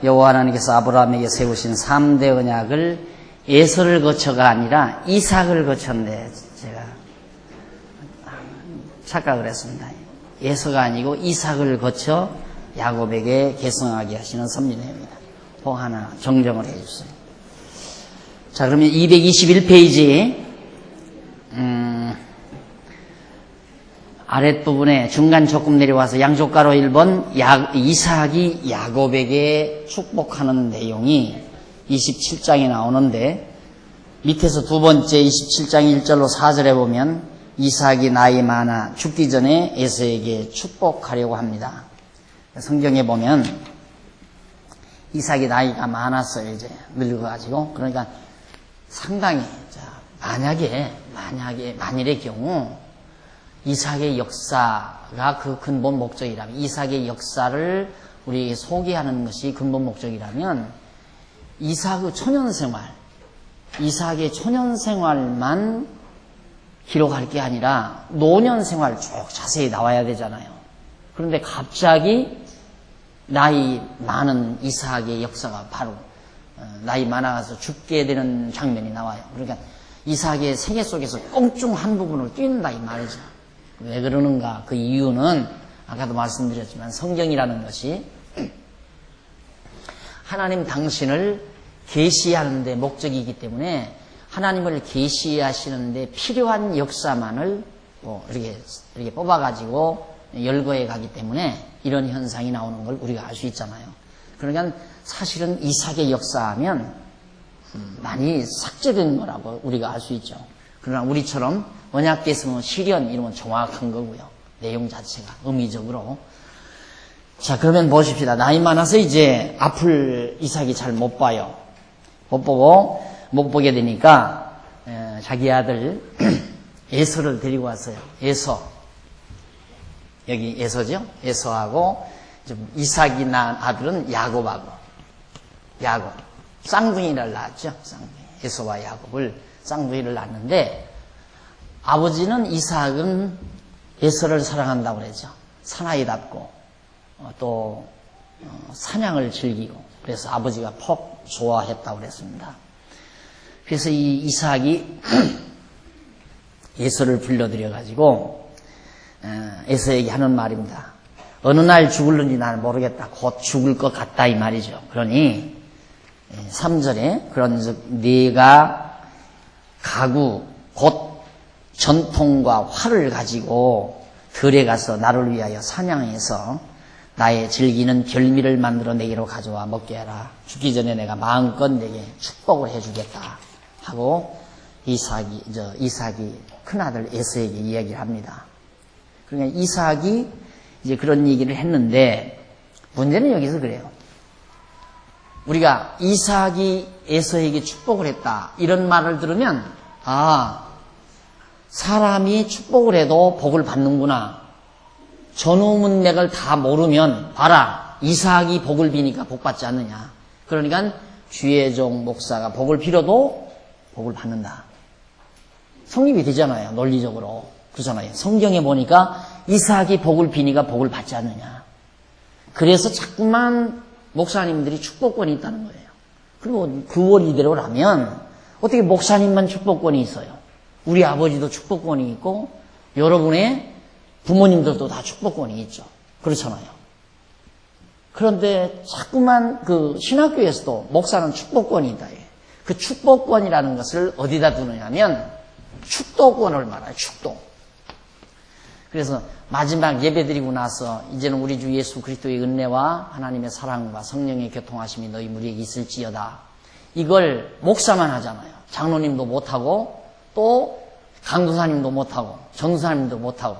여호와 하나님께서 아브라함에게 세우신 3대 언약을 에서를 거쳐가 아니라 이삭을 거쳤는데 제가 착각을 했습니다. 에서가 아니고 이삭을 거쳐 야곱에게 계승하게 하시는 섭리내용입니다. 꼭 하나 정정을 해주세요. 자, 그러면 221페이지 아랫부분에 중간 조금 내려와서 양쪽가로 1번 이삭이 야곱에게 축복하는 내용이 27장에 나오는데 밑에서 두 번째 27장 1절로 4절에 보면 이삭이 나이 많아 죽기 전에 에서에게 축복하려고 합니다. 성경에 보면 이삭이 나이가 많았어요. 이제 늙어가지고. 그러니까 상당히 만일의 경우 이삭의 역사가 그 근본 목적이라면, 이삭의 역사를 우리에게 소개하는 것이 근본 목적이라면 이삭의 초년 생활만 기록할 게 아니라 노년 생활 쭉 자세히 나와야 되잖아요. 그런데 갑자기 나이 많은 이삭의 역사가 바로 나이 많아서 죽게 되는 장면이 나와요. 그러니까 이삭의 생애 속에서 꽁충 한 부분을 뛴다 이 말이죠. 왜 그러는가? 그 이유는 아까도 말씀드렸지만 성경이라는 것이 하나님 당신을 계시하는 데 목적이기 때문에 하나님을 계시하시는데 필요한 역사만을 이렇게 뽑아가지고 열거해 가기 때문에 이런 현상이 나오는 걸 우리가 알 수 있잖아요. 그러니까 사실은 이삭의 역사하면 많이 삭제된 거라고 우리가 알 수 있죠. 그러나 우리처럼 언약계시문, 시련 이런 건 정확한 거고요. 내용 자체가 의미적으로. 자, 그러면 보십시다. 나이 많아서 이제 앞을 이삭이 잘 못 봐요. 못 보게 되니까 자기 아들 에서를 데리고 왔어요. 에서. 여기 에서죠? 에서하고 이삭이 낳은 아들은 야곱. 쌍둥이를 낳았죠. 에서와 야곱을 쌍둥이를 낳았는데 아버지는 이삭은 에서를 사랑한다고 그러죠. 사나이답고 또 사냥을 즐기고 그래서 아버지가 퍽 좋아했다고 그랬습니다. 그래서 이 이삭이 에서를 불러들여 가지고 에서에게 하는 말입니다. 어느 날 죽을는지 나는 모르겠다. 곧 죽을 것 같다 이 말이죠. 그러니 3절에 그런즉 네가 가구 곧 전통과 활을 가지고 들에 가서 나를 위하여 사냥해서 나의 즐기는 별미를 만들어 내게로 가져와 먹게 하라. 죽기 전에 내가 마음껏 내게 축복을 해주겠다 하고 이삭이 큰아들 에서에게 이야기를 합니다. 그러니까 이삭이 이제 그런 얘기를 했는데 문제는 여기서 그래요. 우리가 이삭이 에서에게 축복을 했다 이런 말을 들으면 사람이 축복을 해도 복을 받는구나. 전후 문맥을 다 모르면 봐라 이삭이 복을 비니까 복 받지 않느냐. 그러니까 주의 종 목사가 복을 빌어도 복을 받는다. 성립이 되잖아요. 논리적으로. 그렇잖아요. 성경에 보니까 이삭이 복을 비니까 복을 받지 않느냐. 그래서 자꾸만 목사님들이 축복권이 있다는 거예요. 그리고 그 원리대로라면 어떻게 목사님만 축복권이 있어요? 우리 아버지도 축복권이 있고 여러분의 부모님들도 다 축복권이 있죠. 그렇잖아요. 그런데 자꾸만 그 신학교에서도 목사는 축복권이 있다. 그 축복권이라는 것을 어디다 두느냐면 축도권을 말해요. 축도. 그래서 마지막 예배 드리고 나서 이제는 우리 주 예수 그리스도의 은혜와 하나님의 사랑과 성령의 교통하심이 너희 무리에게 있을지어다. 이걸 목사만 하잖아요. 장로님도 못하고 또 강도사님도 못하고 전도사님도 못하고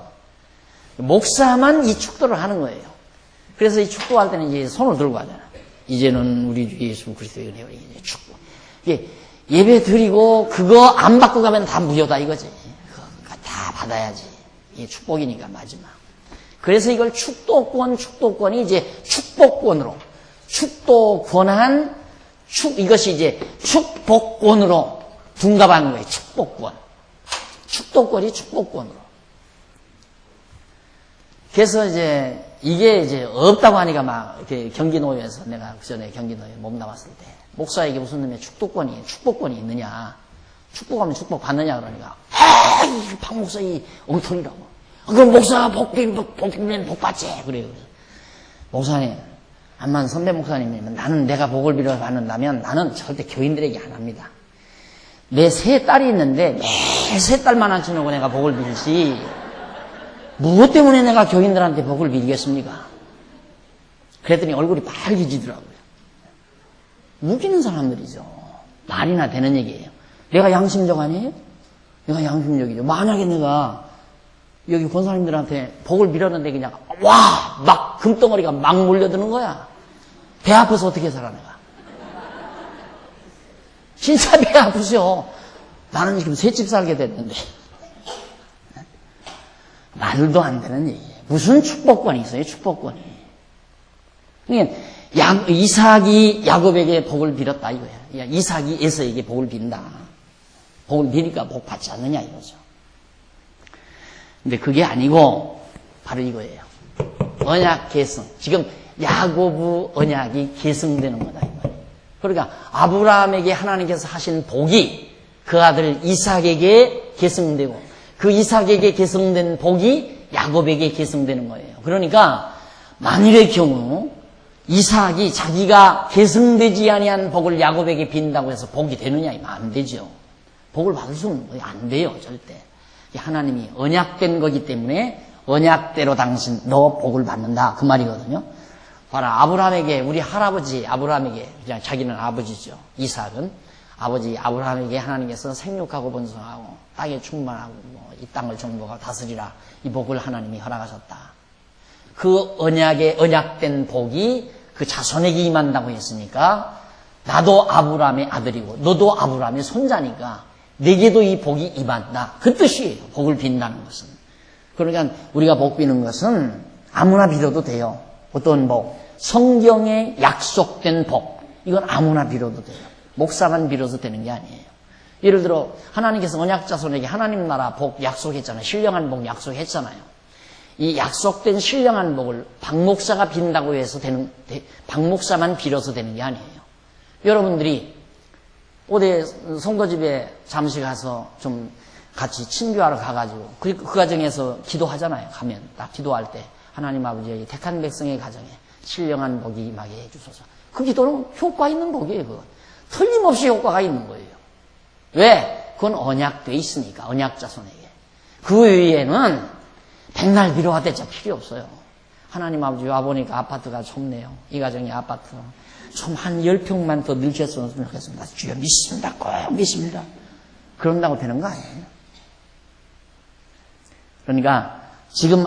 목사만 이 축도를 하는 거예요. 그래서 이 축도할 때는 이제 손을 들고 하잖아요. 이제는 우리 주 예수 그리스도의 은혜와 이제 축도. 이게 예배 드리고 그거 안 받고 가면 다 무효다 이거지. 그거 다 받아야지. 이게 축복이니까 마지막. 그래서 이걸 축도권이 이제 축복권으로 축도권한 이것이 이제 축복권으로 둔갑한 거예요. 축복권. 축도권이 축복권으로. 그래서 이게 없다고 하니까 막 이렇게 경기노예에서 내가 그 전에 경기노예 몸담았을 때 목사에게 무슨 놈의 축복권이 있느냐. 축복하면 축복 받느냐 그러니까 이 박 목사 이 엉터리라고. 그럼 목사 복 빌면 복 받지. 그래요. 목사님, 암만 선배 목사님이면 나는 내가 복을 빌어 받는다면 나는 절대 교인들에게 안 합니다. 내 세 딸이 있는데 매 세 딸만 앉혀놓고 내가 복을 빌지 무엇 때문에 내가 교인들한테 복을 빌겠습니까? 그랬더니 얼굴이 빨개지더라고요. 웃기는 사람들이죠. 말이나 되는 얘기예요. 내가 양심적 아니에요? 내가 양심적이죠. 만약에 내가 여기 권사님들한테 복을 빌었는데 그냥 막 금덩어리가 막 몰려드는 거야. 배 아파서 어떻게 살아 내가. 진짜 배 아프죠. 나는 지금 새 집 살게 됐는데. 말도 안 되는 얘기예요. 무슨 축복권이 있어요, 축복권이. 그러니까 이삭이 야곱에게 복을 빌었다 이거야. 이삭이 에서에게 복을 빈다. 복을 비니까 복 받지 않느냐 이거죠. 근데 그게 아니고 바로 이거예요. 언약 계승. 지금 야고브 언약이 계승되는 거다 이거예요. 그러니까 아브라함에게 하나님께서 하신 복이 그 아들 이삭에게 계승되고 그 이삭에게 계승된 복이 야곱에게 계승되는 거예요. 그러니까 만일의 경우 이삭이 자기가 계승되지 아니한 복을 야곱에게 빈다고 해서 복이 되느냐 이거 안 되죠. 복을 받을 수는 안 돼요 절대. 하나님이 언약된 거기 때문에 언약대로 당신 너 복을 받는다 그 말이거든요. 봐라 아브라함에게 우리 할아버지 아브라함에게 그냥 자기는 아버지죠. 이삭은 아버지 아브라함에게 하나님께서 생육하고 번성하고 땅에 충만하고 이 땅을 정복하고 다스리라 이 복을 하나님이 허락하셨다. 그 언약에 언약된 복이 그 자손에게 임한다고 했으니까 나도 아브라함의 아들이고 너도 아브라함의 손자니까 내게도 이 복이 임한다. 그 뜻이에요. 복을 빈다는 것은. 그러니까 우리가 복 비는 것은 아무나 빌어도 돼요. 어떤 복? 성경에 약속된 복. 이건 아무나 빌어도 돼요. 목사만 빌어도 되는 게 아니에요. 예를 들어 하나님께서 언약자손에게 하나님 나라 복 약속했잖아요. 신령한 복 약속했잖아요. 이 약속된 신령한 복을 박 목사가 빈다고 해서 박 목사만 빌어서 되는 게 아니에요. 여러분들이 어디 성도집에 잠시 가서 좀 같이 친교하러 가가지고 그 가정에서 기도하잖아요. 가면 딱 기도할 때 하나님 아버지의 택한 백성의 가정에 신령한 복이 임하게 해주소서. 그 기도는 효과 있는 복이에요. 그건 틀림없이 효과가 있는 거예요. 왜? 그건 언약돼 있으니까 언약자손에게. 그 외에는 백날 빌어와대자 필요 없어요. 하나님 아버지 와보니까 아파트가 좁네요. 이 가정이 아파트 좀 한 10평만 더 늘렸으면 좋겠습니다. 주여 믿습니다. 꼭 믿습니다. 그런다고 되는 거 아니에요. 그러니까 지금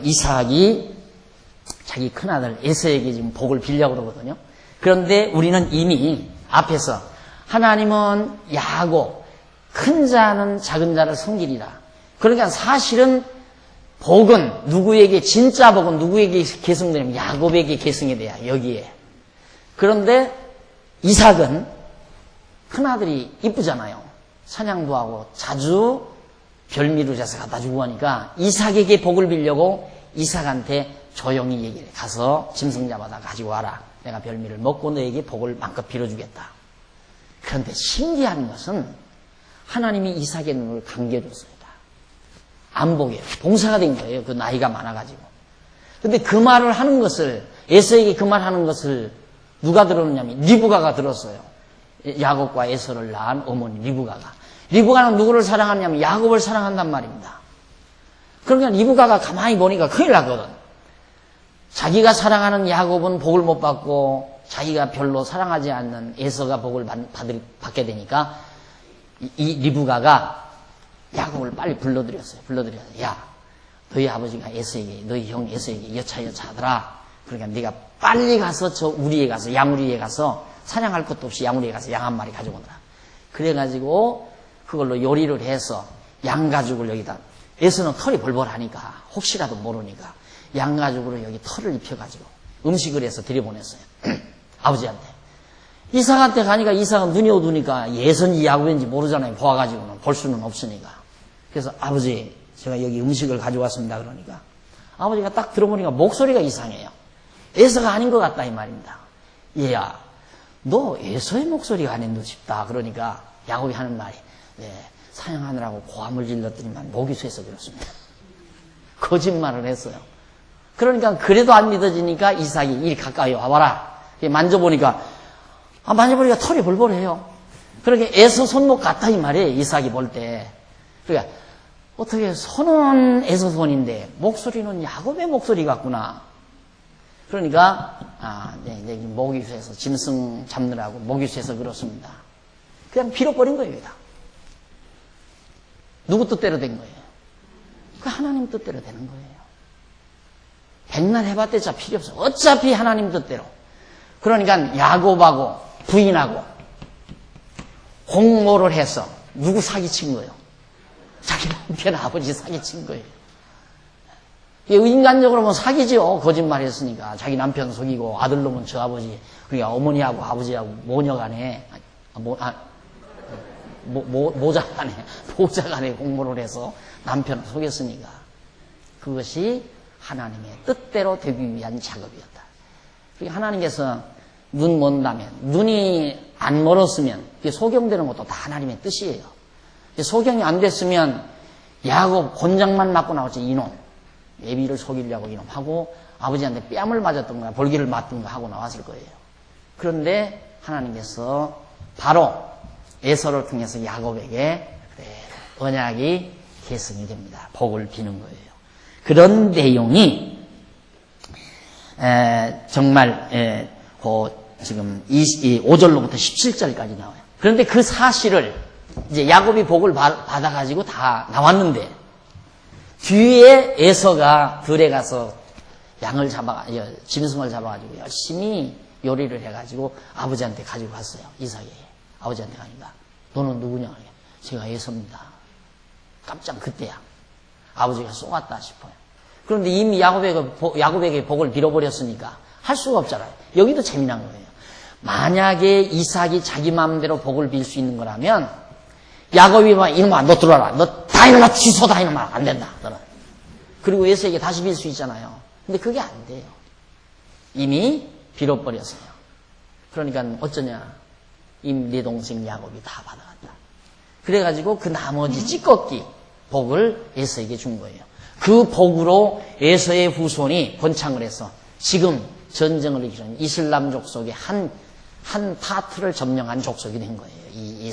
이삭이 자기 큰아들 에서에게 지금 복을 빌려고 그러거든요. 그런데 우리는 이미 앞에서 하나님은 야곱 큰 자는 작은 자를 섬기리라. 그러니까 사실은 복은 누구에게 진짜 복은 누구에게 계승되냐면 야곱에게 계승이 돼야 여기에. 그런데 이삭은 큰아들이 이쁘잖아요. 사냥도 하고 자주 별미를 줘서 갖다 주고 하니까 이삭에게 복을 빌려고 이삭한테 조용히 얘기를 해. 가서 짐승 잡아다 가지고 와라. 내가 별미를 먹고 너에게 복을 마음껏 빌어주겠다. 그런데 신기한 것은 하나님이 이삭의 눈을 감겨줬습니다. 안 보게 봉사가 된 거예요. 그 나이가 많아가지고. 근데 그 말을 하는 것을 에서에게 그 말 하는 것을 누가 들었느냐면 리브가가 들었어요. 야곱과 에서를 낳은 어머니 리브가가. 리브가는 누구를 사랑하냐면 야곱을 사랑한단 말입니다. 그러니까 리브가가 가만히 보니까 큰일 나거든. 자기가 사랑하는 야곱은 복을 못 받고 자기가 별로 사랑하지 않는 에서가 복을 받게 되니까 이 리브가가 야곱을 빨리 불러들여서 야 너희 아버지가 에서에게 너희 형 에서에게 여차하더라. 그러니까 네가 빨리 가서 저 우리에 가서 양우리에 가서 사냥할 것도 없이 양우리에 가서 양 한 마리 가지고 오더라. 그래가지고 그걸로 요리를 해서 양 가죽을 여기다 에서는 털이 벌벌하니까 혹시라도 모르니까 양 가죽으로 여기 털을 입혀가지고 음식을 해서 들여보냈어요. 아버지한테. 이삭한테 가니까 이삭은 눈이 어두우니까 예선지 야곱인지 모르잖아요. 보아가지고는 볼 수는 없으니까. 그래서 아버지 제가 여기 음식을 가져왔습니다. 그러니까 아버지가 딱 들어보니까 목소리가 이상해요. 에서가 아닌 것 같다 이 말입니다. 얘야, 너 에서의 목소리가 아닌 듯 싶다. 그러니까 야곱이 하는 말이, 네, 사냥하느라고 고함을 질렀더니만 목이 쇠서 그렇습니다. 거짓말을 했어요. 그러니까 그래도 안 믿어지니까 이삭이 이리 가까이 와봐라. 만져보니까 털이 볼볼해요. 그렇게 에서 손목 같다 이 말이에요. 이삭이 볼 때. 그러니까 어떻게 손은 에서 손인데 목소리는 야곱의 목소리 같구나. 그러니까 이제 목이 쇠서 짐승 잡느라고 목이 쇠서 그렇습니다. 그냥 빌어버린 거예요. 다. 누구 뜻대로 된 거예요? 그 하나님 뜻대로 되는 거예요. 백날 해봤대자 필요 없어. 어차피 하나님 뜻대로. 그러니까 야곱하고 부인하고 공모를 해서 누구 사기친 거예요? 자기 남편 아버지 사기친 거예요. 인간적으로 보면 사기지요. 거짓말 했으니까. 자기 남편 속이고 아들놈은 저 아버지, 그러니까 어머니하고 아버지하고 모녀간에, 모자간에 공모를 해서 남편을 속였으니까. 그것이 하나님의 뜻대로 되기 위한 작업이었다. 그러니까 하나님께서 눈 먼다면, 눈이 안 멀었으면, 소경되는 것도 다 하나님의 뜻이에요. 소경이 안 됐으면, 야곱 곤장만 맞고 나왔지, 이놈. 애비를 속이려고 이놈하고, 아버지한테 뺨을 맞았던 거야, 볼기를 맞던 거 하고 나왔을 거예요. 그런데 하나님께서 바로 에서를 통해서 야곱에게 언약이 계승이 됩니다. 복을 비는 거예요. 그런 내용이 정말 지금 5절로부터 17절까지 나와요. 그런데 그 사실을 이제 야곱이 복을 받아가지고 다 나왔는데 뒤에 에서가 들에 가서 짐승을 잡아가지고 열심히 요리를 해가지고 아버지한테 가지고 갔어요. 이삭이 아버지한테 가니까 너는 누구냐? 제가 에서입니다. 깜짝 그때야. 아버지가 쏘았다 싶어요. 그런데 이미 야곱에게 복을 빌어버렸으니까 할 수가 없잖아요. 여기도 재미난 거예요. 만약에 이삭이 자기 마음대로 복을 빌 수 있는 거라면 야곱이 막 이놈아 너 들어와라. 너 다 일어나 취소다 이놈아. 안 된다. 너는. 그리고 에서에게 다시 빌 수 있잖아요. 근데 그게 안 돼요. 이미 빌어버렸어요. 그러니까 어쩌냐. 이미 내 동생 야곱이 다 받아갔다. 그래가지고 그 나머지 찌꺼기 복을 에서에게 준 거예요. 그 복으로 에서의 후손이 번창을 해서 지금 전쟁을 이기는 이슬람 족속의 한 파트를 점령한 족속이 된 거예요. 이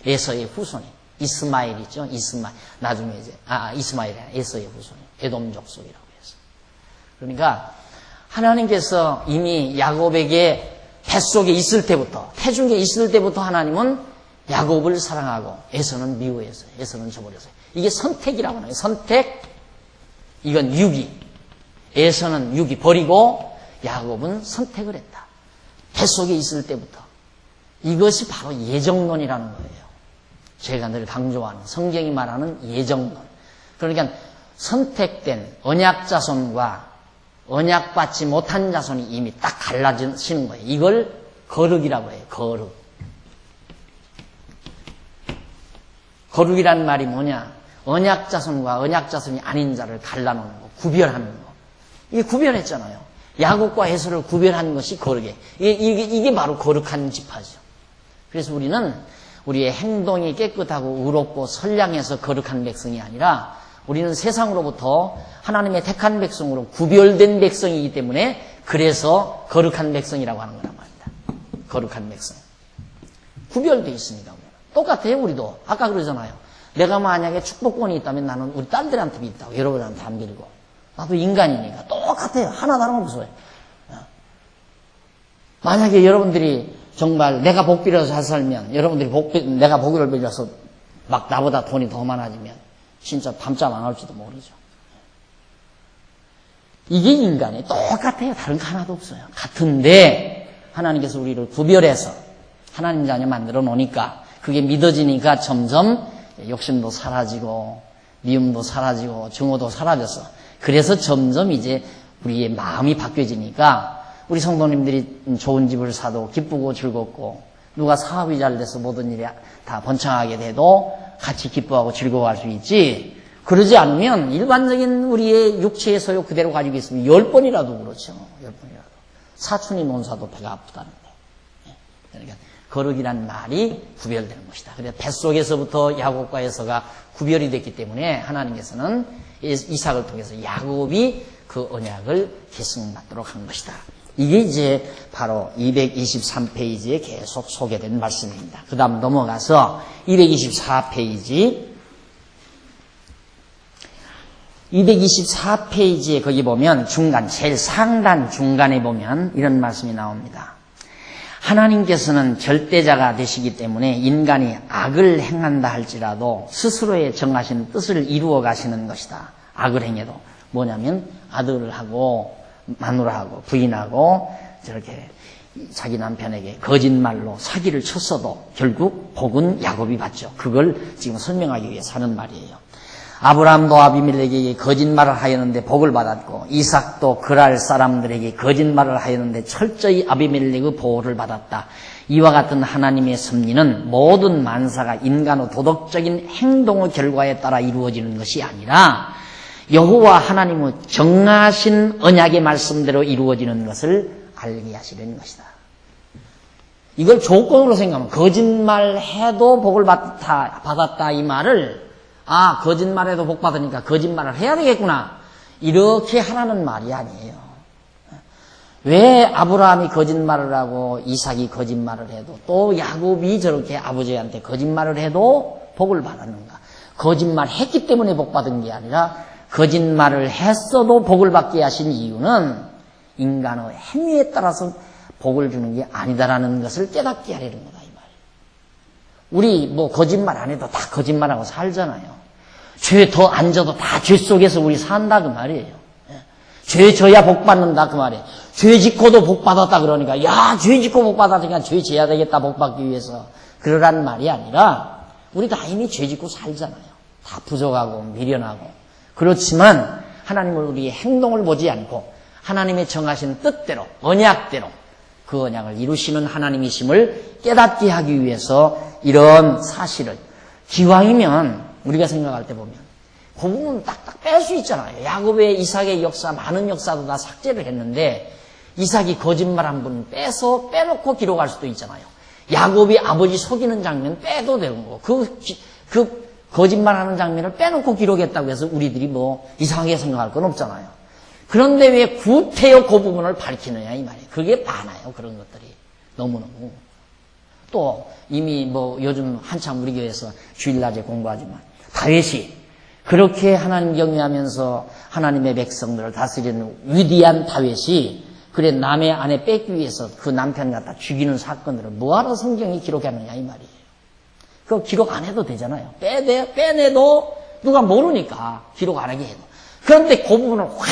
에서의 후손이. 이스마엘 있죠? 이스마엘. 나중에 이제, 이스마엘이 아니라 에서의 후손이. 에돔 족속이라고 해서. 그러니까 하나님께서 이미 야곱에게 뱃속에 있을 때부터, 태중에 있을 때부터 하나님은 야곱을 사랑하고 에서는 미워했어요. 에서는 저버렸어요. 이게 선택이라고 하는 거예요. 선택. 이건 유기. 에서는 유기 버리고 야곱은 선택을 했다. 뱃속에 있을 때부터. 이것이 바로 예정론이라는 거예요. 제가 늘 강조하는 성경이 말하는 예정론. 그러니까 선택된 언약자손과 언약받지 못한 자손이 이미 딱 갈라지는 거예요. 이걸 거룩이라고 해요. 거룩. 거룩이란 말이 뭐냐? 언약자손과 언약자손이 아닌 자를 갈라놓는 거, 구별하는 거. 이게 구별했잖아요. 야곱과 에서를 구별하는 것이 거룩이에요. 이게 바로 거룩한 지파죠. 그래서 우리는 우리의 행동이 깨끗하고 의롭고 선량해서 거룩한 백성이 아니라 우리는 세상으로부터 하나님의 택한 백성으로 구별된 백성이기 때문에 그래서 거룩한 백성이라고 하는 거란 말입니다. 거룩한 백성. 구별되어 있으니까. 똑같아요, 우리도. 아까 그러잖아요. 내가 만약에 축복권이 있다면 나는 우리 딸들한테 있다고, 여러분한테 안 빌고. 나도 인간이니까. 똑같아요. 하나 다름없어요. 만약에 여러분들이 정말 내가 복 빌어서 잘 살면, 여러분들이 내가 복을 빌어서 막 나보다 돈이 더 많아지면, 진짜 밤잠 안 올지도 모르죠. 이게 인간이 똑같아요. 다른 거 하나도 없어요. 같은데, 하나님께서 우리를 구별해서 하나님 자녀 만들어 놓으니까, 그게 믿어지니까 점점 욕심도 사라지고 미움도 사라지고 증오도 사라졌어. 그래서 점점 이제 우리의 마음이 바뀌어지니까 우리 성도님들이 좋은 집을 사도 기쁘고 즐겁고 누가 사업이 잘 돼서 모든 일이 다 번창하게 돼도 같이 기뻐하고 즐거워할 수 있지. 그러지 않으면 일반적인 우리의 육체의 소욕 그대로 가지고 있으면 10번이라도 그렇죠. 10번이라도. 사촌이 논사도 배가 아프다는데. 그러니까 거룩이란 말이 구별되는 것이다. 그래서 뱃속에서부터 야곱과 에서가 구별이 됐기 때문에 하나님께서는 이삭을 통해서 야곱이 그 언약을 계승받도록 한 것이다. 이게 이제 바로 223페이지에 계속 소개된 말씀입니다. 그 다음 넘어가서 224페이지. 224페이지에 거기 보면 중간, 제일 상단 중간에 보면 이런 말씀이 나옵니다. 하나님께서는 절대자가 되시기 때문에 인간이 악을 행한다 할지라도 스스로의 정하신 뜻을 이루어 가시는 것이다. 악을 행해도. 뭐냐면 아들을 하고 마누라하고 부인하고 저렇게 자기 남편에게 거짓말로 사기를 쳤어도 결국 복은 야곱이 받죠. 그걸 지금 설명하기 위해서 하는 말이에요. 아브라함도 아비멜렉에게 거짓말을 하였는데 복을 받았고 이삭도 그랄 사람들에게 거짓말을 하였는데 철저히 아비멜렉의 보호를 받았다. 이와 같은 하나님의 섭리는 모든 만사가 인간의 도덕적인 행동의 결과에 따라 이루어지는 것이 아니라 여호와 하나님의 정하신 언약의 말씀대로 이루어지는 것을 알게 하시려는 것이다. 이걸 조건으로 생각하면 거짓말해도 복을 받았다 이 말을 거짓말해도 복 받으니까 거짓말을 해야 되겠구나 이렇게 하라는 말이 아니에요. 왜 아브라함이 거짓말을 하고 이삭이 거짓말을 해도 또 야곱이 저렇게 아버지한테 거짓말을 해도 복을 받았는가? 거짓말했기 때문에 복 받은 게 아니라 거짓말을 했어도 복을 받게 하신 이유는 인간의 행위에 따라서 복을 주는 게 아니다라는 것을 깨닫게 하려는 거다 이 말이에요. 우리 거짓말 안 해도 다 거짓말하고 살잖아요. 죄 더 안 져도 다 죄 속에서 우리 산다 그 말이에요. 죄 져야 복 받는다 그 말이에요. 죄 짓고도 복 받았다 그러니까 죄 짓고 복 받았으니까 죄 져야 되겠다 복 받기 위해서 그러라는 말이 아니라 우리 다 이미 죄 짓고 살잖아요. 다 부족하고 미련하고. 그렇지만 하나님은 우리의 행동을 보지 않고 하나님의 정하신 뜻대로 언약대로 그 언약을 이루시는 하나님이심을 깨닫게 하기 위해서 이런 사실을 기왕이면 우리가 생각할 때 보면 그 부분 딱딱 뺄 수 있잖아요. 야곱의 이삭의 역사 많은 역사도 다 삭제를 했는데 이삭이 거짓말한 분 빼놓고 기록할 수도 있잖아요. 야곱이 아버지 속이는 장면 빼도 되는 거. 그 거짓말하는 장면을 빼놓고 기록했다고 해서 우리들이 이상하게 생각할 건 없잖아요. 그런데 왜 구태여 그 부분을 밝히느냐 이 말이에요. 그게 많아요. 그런 것들이 너무너무. 또 이미 요즘 한참 우리 교회에서 주일낮에 공부하지만 다윗이 그렇게 하나님 경외하면서 하나님의 백성들을 다스리는 위대한 다윗이 그래 남의 아내 뺏기 위해서 그 남편 갖다 죽이는 사건들을 뭐하러 성경이 기록하느냐 이 말이에요. 그거 기록 안 해도 되잖아요. 빼내도 누가 모르니까 기록 안 하게 해도. 그런데 그 부분을 확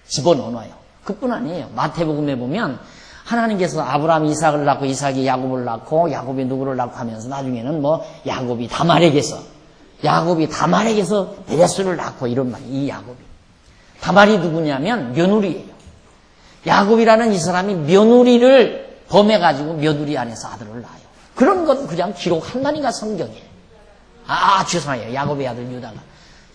집어넣어놔요. 그뿐 아니에요. 마태복음에 보면 하나님께서 아브라함 이삭을 낳고 이삭이 야곱을 낳고 야곱이 누구를 낳고 하면서 나중에는 야곱이 다말에게서 베레스를 낳고 이런 말이에요. 이 야곱이. 다말이 누구냐면 며느리예요. 야곱이라는 이 사람이 며느리를 범해가지고 며느리 안에서 아들을 낳아요. 그런 건 그냥 기록한다니까 성경에. 죄송해요. 야곱의 아들 유다가.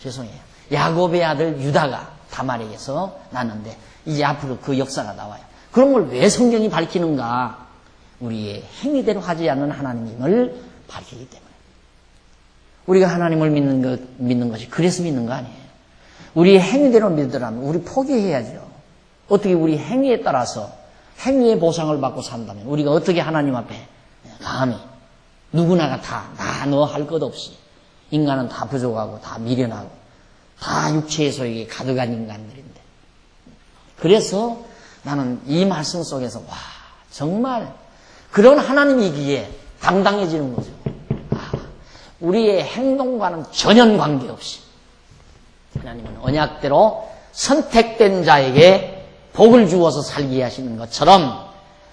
죄송해요. 야곱의 아들 유다가 다말에게서 낳는데 이제 앞으로 그 역사가 나와요. 그런 걸 왜 성경이 밝히는가? 우리의 행위대로 하지 않는 하나님을 밝히기 때문에. 우리가 하나님을 믿는 것이 그래서 믿는 거 아니에요. 우리의 행위대로 믿으라면 우리 포기해야죠. 어떻게 우리 행위에 따라서 행위의 보상을 받고 산다면 우리가 어떻게 하나님 앞에 감히 누구나가 다 나 너 할 것 없이 인간은 다 부족하고 다 미련하고 다 육체의 소욕에 가득한 인간들인데 그래서 나는 이 말씀 속에서 정말 그런 하나님이기에 당당해지는 거죠. 우리의 행동과는 전혀 관계없이 하나님은 언약대로 선택된 자에게 복을 주어서 살게 하시는 것처럼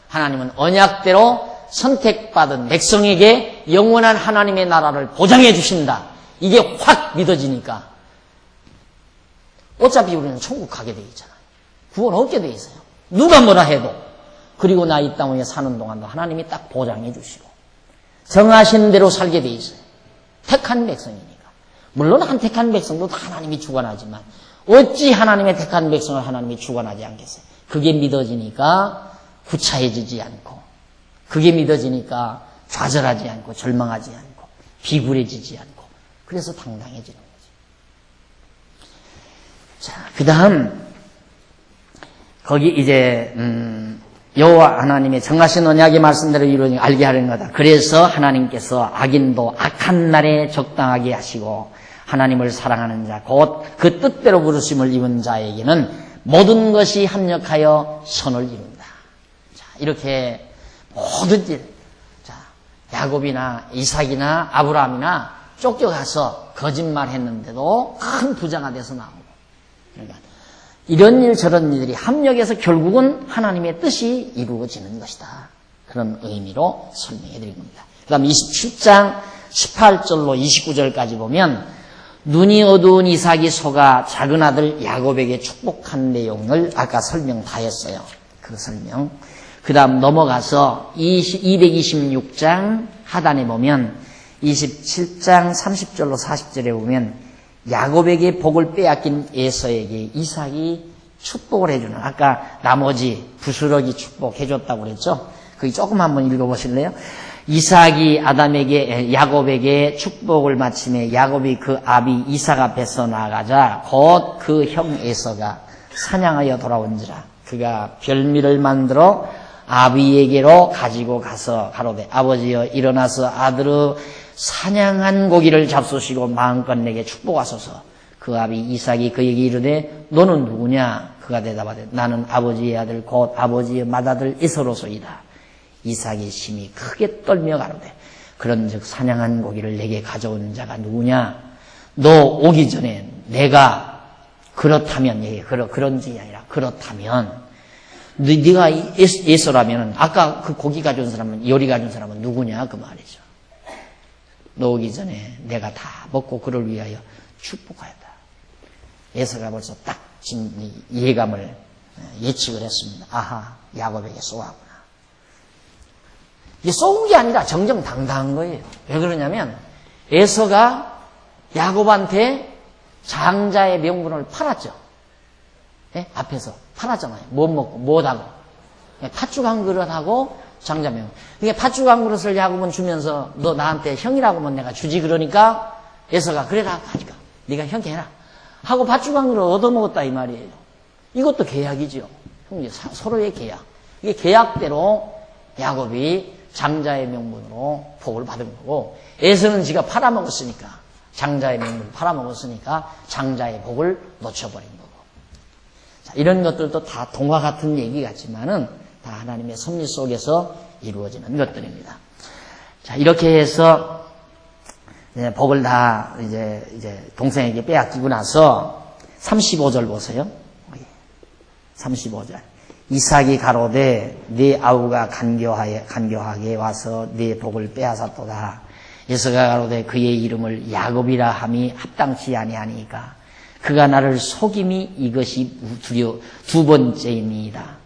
하나님은 언약대로 선택받은 백성에게 영원한 하나님의 나라를 보장해 주신다. 이게 확 믿어지니까 어차피 우리는 천국 가게 돼 있잖아요. 구원 얻게 돼 있어요. 누가 뭐라 해도. 그리고 나 이 땅 위에 사는 동안도 하나님이 딱 보장해 주시고 정하신 대로 살게 돼 있어요. 택한 백성이니까. 물론 한 택한 백성도 다 하나님이 주관하지만 어찌 하나님의 택한 백성을 하나님이 주관하지 않겠어요? 그게 믿어지니까 구차해지지 않고, 그게 믿어지니까 좌절하지 않고 절망하지 않고 비굴해지지 않고, 그래서 당당해지는 거죠. 자, 그 다음 거기 이제 여호와 하나님의 정하신 언약의 말씀대로 이루어진 알게 하려는 거다. 그래서 하나님께서 악인도 악한 날에 적당하게 하시고 하나님을 사랑하는 자, 곧 그 뜻대로 부르심을 입은 자에게는 모든 것이 합력하여 선을 이룬다. 자, 이렇게 모든 자, 야곱이나 이삭이나 아브라함이나 쫓겨가서 거짓말했는데도 큰 부자가 돼서 나오고, 그러니까 이런 일 저런 일들이 합력해서 결국은 하나님의 뜻이 이루어지는 것이다. 그런 의미로 설명해 드린 겁니다. 그 다음 27장 18절로 29절까지 보면 눈이 어두운 이삭이 속아 작은 아들 야곱에게 축복한 내용을 아까 설명 다 했어요. 그 설명. 그 다음 넘어가서 226장 하단에 보면 27장 30절로 40절에 보면 야곱에게 복을 빼앗긴 에서에게 이삭이 축복을 해주는, 아까 나머지 부스러기 축복해줬다고 그랬죠. 거기 조금 한번 읽어보실래요? 이삭이 야곱에게 축복을 마침에 야곱이 그 아비 이삭 앞에서 나가자 곧 그 형 에서가 사냥하여 돌아온지라. 그가 별미를 만들어 아비에게로 가지고 가서 가로되 아버지여 일어나서 아들의 사냥한 고기를 잡수시고 마음껏 내게 축복하소서. 그 아비 이삭이 그에게 이르되 너는 누구냐? 그가 대답하되 나는 아버지의 아들 곧 아버지의 맏아들 에서로소이다. 이삭이 심히 크게 떨며 가로되 그런즉 사냥한 고기를 내게 가져온 자가 누구냐? 너 오기 전에 내가 그렇다면 그런지 아니라 그렇다면 네가 에서라면 아까 그 고기 가져온 사람은 요리 가져온 사람은 누구냐 그 말이죠. 너 오기 전에 내가 다 먹고 그를 위하여 축복하였다. 에서가 벌써 딱 예감을 예측을 했습니다. 아하, 야곱에게 쏘았구나. 이게 쏘은 게 아니라 정정당당한 거예요. 왜 그러냐면 에서가 야곱한테 장자의 명분을 팔았죠. 네? 앞에서 팔았잖아요. 못 먹고 못하고 팥죽 한 그릇하고 장자 명분. 이게 팥죽 한 그릇을 야곱은 주면서 너 나한테 형이라고 하면 내가 주지. 그러니까 에서가 그래라 가니까 네가 형 해라 하고 팥죽 한 그릇 얻어먹었다 이 말이에요. 이것도 계약이죠. 서로의 계약. 이게 계약대로 야곱이 장자의 명분으로 복을 받은 거고, 에서는 지가 팔아먹었으니까, 장자의 명분을 팔아먹었으니까 장자의 복을 놓쳐버린 거고. 자, 이런 것들도 다 동화 같은 얘기 같지만은 다 하나님의 섭리 속에서 이루어지는 것들입니다. 자, 이렇게 해서 복을 다 이제 동생에게 빼앗기고 나서 35절 보세요. 35절. 이삭이 가로되 네 아우가 간교하게 와서 네 복을 빼앗았도다. 에서가 가로되 그의 이름을 야곱이라 함이 합당치 아니하니까 그가 나를 속임이 이것이 두 번째입니다.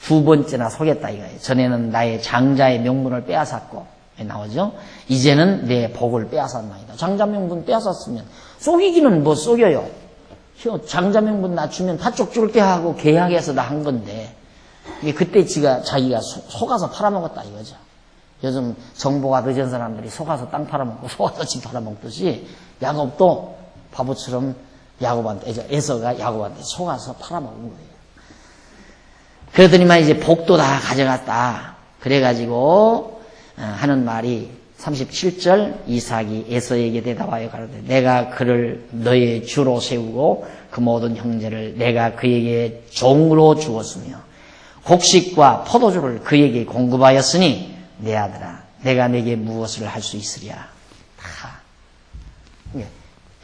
두 번째나 속였다 이거예요. 전에는 나의 장자의 명분을 빼앗았고 나오죠. 이제는 내 복을 빼앗았나이다. 장자 명분 빼앗았으면 속이기는 뭐 속여요. 장자 명분 낮추면 팥죽 줄게 하고 계약해서 다 한 건데 그때 자기가 속아서 팔아먹었다 이거죠. 요즘 정보가 늦은 사람들이 속아서 땅 팔아먹고 속아서 집 팔아먹듯이 야곱도 바보처럼 에서가 야곱한테 속아서 팔아먹은 거예요. 그러더니만 이제 복도 다 가져갔다. 그래가지고 하는 말이 37절 이삭이 에서에게 대답하여 가로되 내가 그를 너의 주로 세우고 그 모든 형제를 내가 그에게 종으로 주었으며 곡식과 포도주를 그에게 공급하였으니 내 아들아 내가 내게 무엇을 할 수 있으랴. 다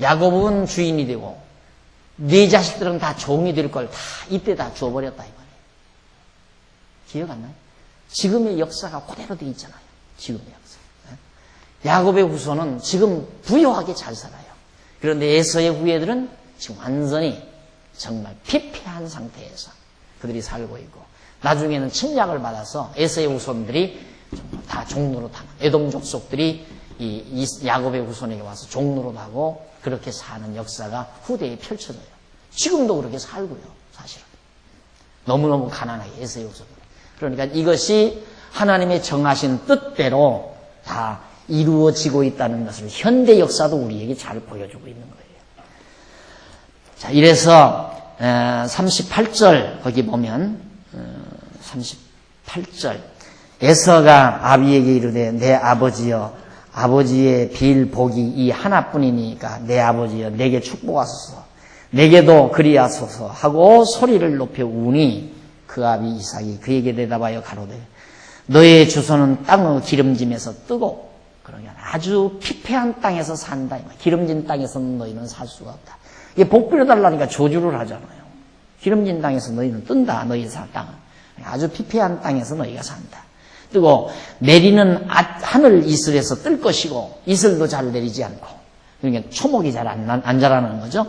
야곱은 주인이 되고 네 자식들은 다 종이 될 걸 다 이때 다 주어버렸다 이 말이에요. 기억 안 나요? 지금의 역사가 그대로 돼 있잖아요. 지금의 역사. 야곱의 후손은 지금 부유하게 잘 살아요. 그런데 에서의 후예들은 지금 완전히 정말 피폐한 상태에서 그들이 살고 있고 나중에는 침략을 받아서 에서의 후손들이 다 종로로 당한 에돔 족속들이 야곱의 후손에게 와서 종노릇하고 그렇게 사는 역사가 후대에 펼쳐져요. 지금도 그렇게 살고요, 사실은. 너무너무 가난하게 에서의 후손. 그러니까 이것이 하나님의 정하신 뜻대로 다 이루어지고 있다는 것을 현대 역사도 우리에게 잘 보여주고 있는 거예요. 자, 이래서 38절 거기 보면 38절 에서가 아비에게 이르되 내 아버지여 아버지의 빌 복이 이 하나뿐이니까 내 아버지여 내게 축복하소서 내게도 그리하소서 하고 소리를 높여 우니 그 아비 이삭이 그에게 대답하여 가로되 너의 주소는 땅의 기름짐에서 뜨고 그러니까 아주 피폐한 땅에서 산다. 기름진 땅에서는 너희는 살 수가 없다. 이게 복 빌어달라니까 조주를 하잖아요. 기름진 땅에서 너희는 뜬다. 너희 땅은 아주 피폐한 땅에서 너희가 산다. 뜨고 내리는 하늘 이슬에서 뜰 것이고 이슬도 잘 내리지 않고 그러니까 초목이 잘 안 자라는 거죠.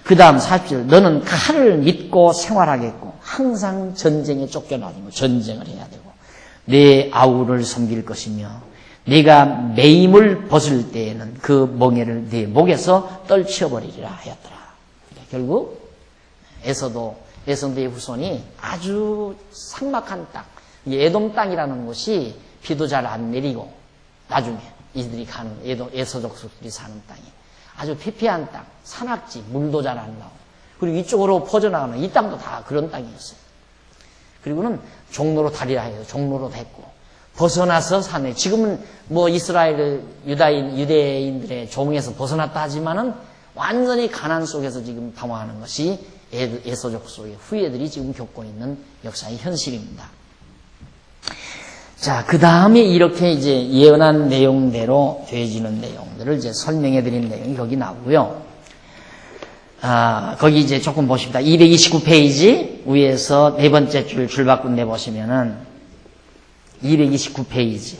그 다음 40절 너는 칼을 믿고 생활하겠고 항상 전쟁에 쫓겨나고 전쟁을 해야 되고 내 아우를 섬길 것이며 네가 매임을 벗을 때에는 그 멍에를 네 목에서 떨쳐버리리라 하였더라. 그러니까 결국 에서도의 후손이 아주 삭막한 땅, 에돔 땅이라는 곳이 비도 잘 안 내리고 나중에 이들이 가는 에서족속들이 사는 땅이 아주 피폐한 땅, 산악지, 물도 잘 안 나오고 그리고 이쪽으로 퍼져나가는 이 땅도 다 그런 땅이었어요. 그리고는 종로로 다리라 해서 종로로 됐고 벗어나서 사네. 지금은 뭐 이스라엘 유대인들의 종에서 벗어났다 하지만은 완전히 가난 속에서 지금 방황하는 것이 에서족 속의 후예들이 지금 겪고 있는 역사의 현실입니다. 자, 그 다음에 이렇게 이제 예언한 내용대로 되어지는 내용들을 이제 설명해 드린 내용이 거기 나오고요. 거기 이제 조금 보십니다. 229페이지 위에서 네 번째 줄 줄바꾼 데 보시면은 229페이지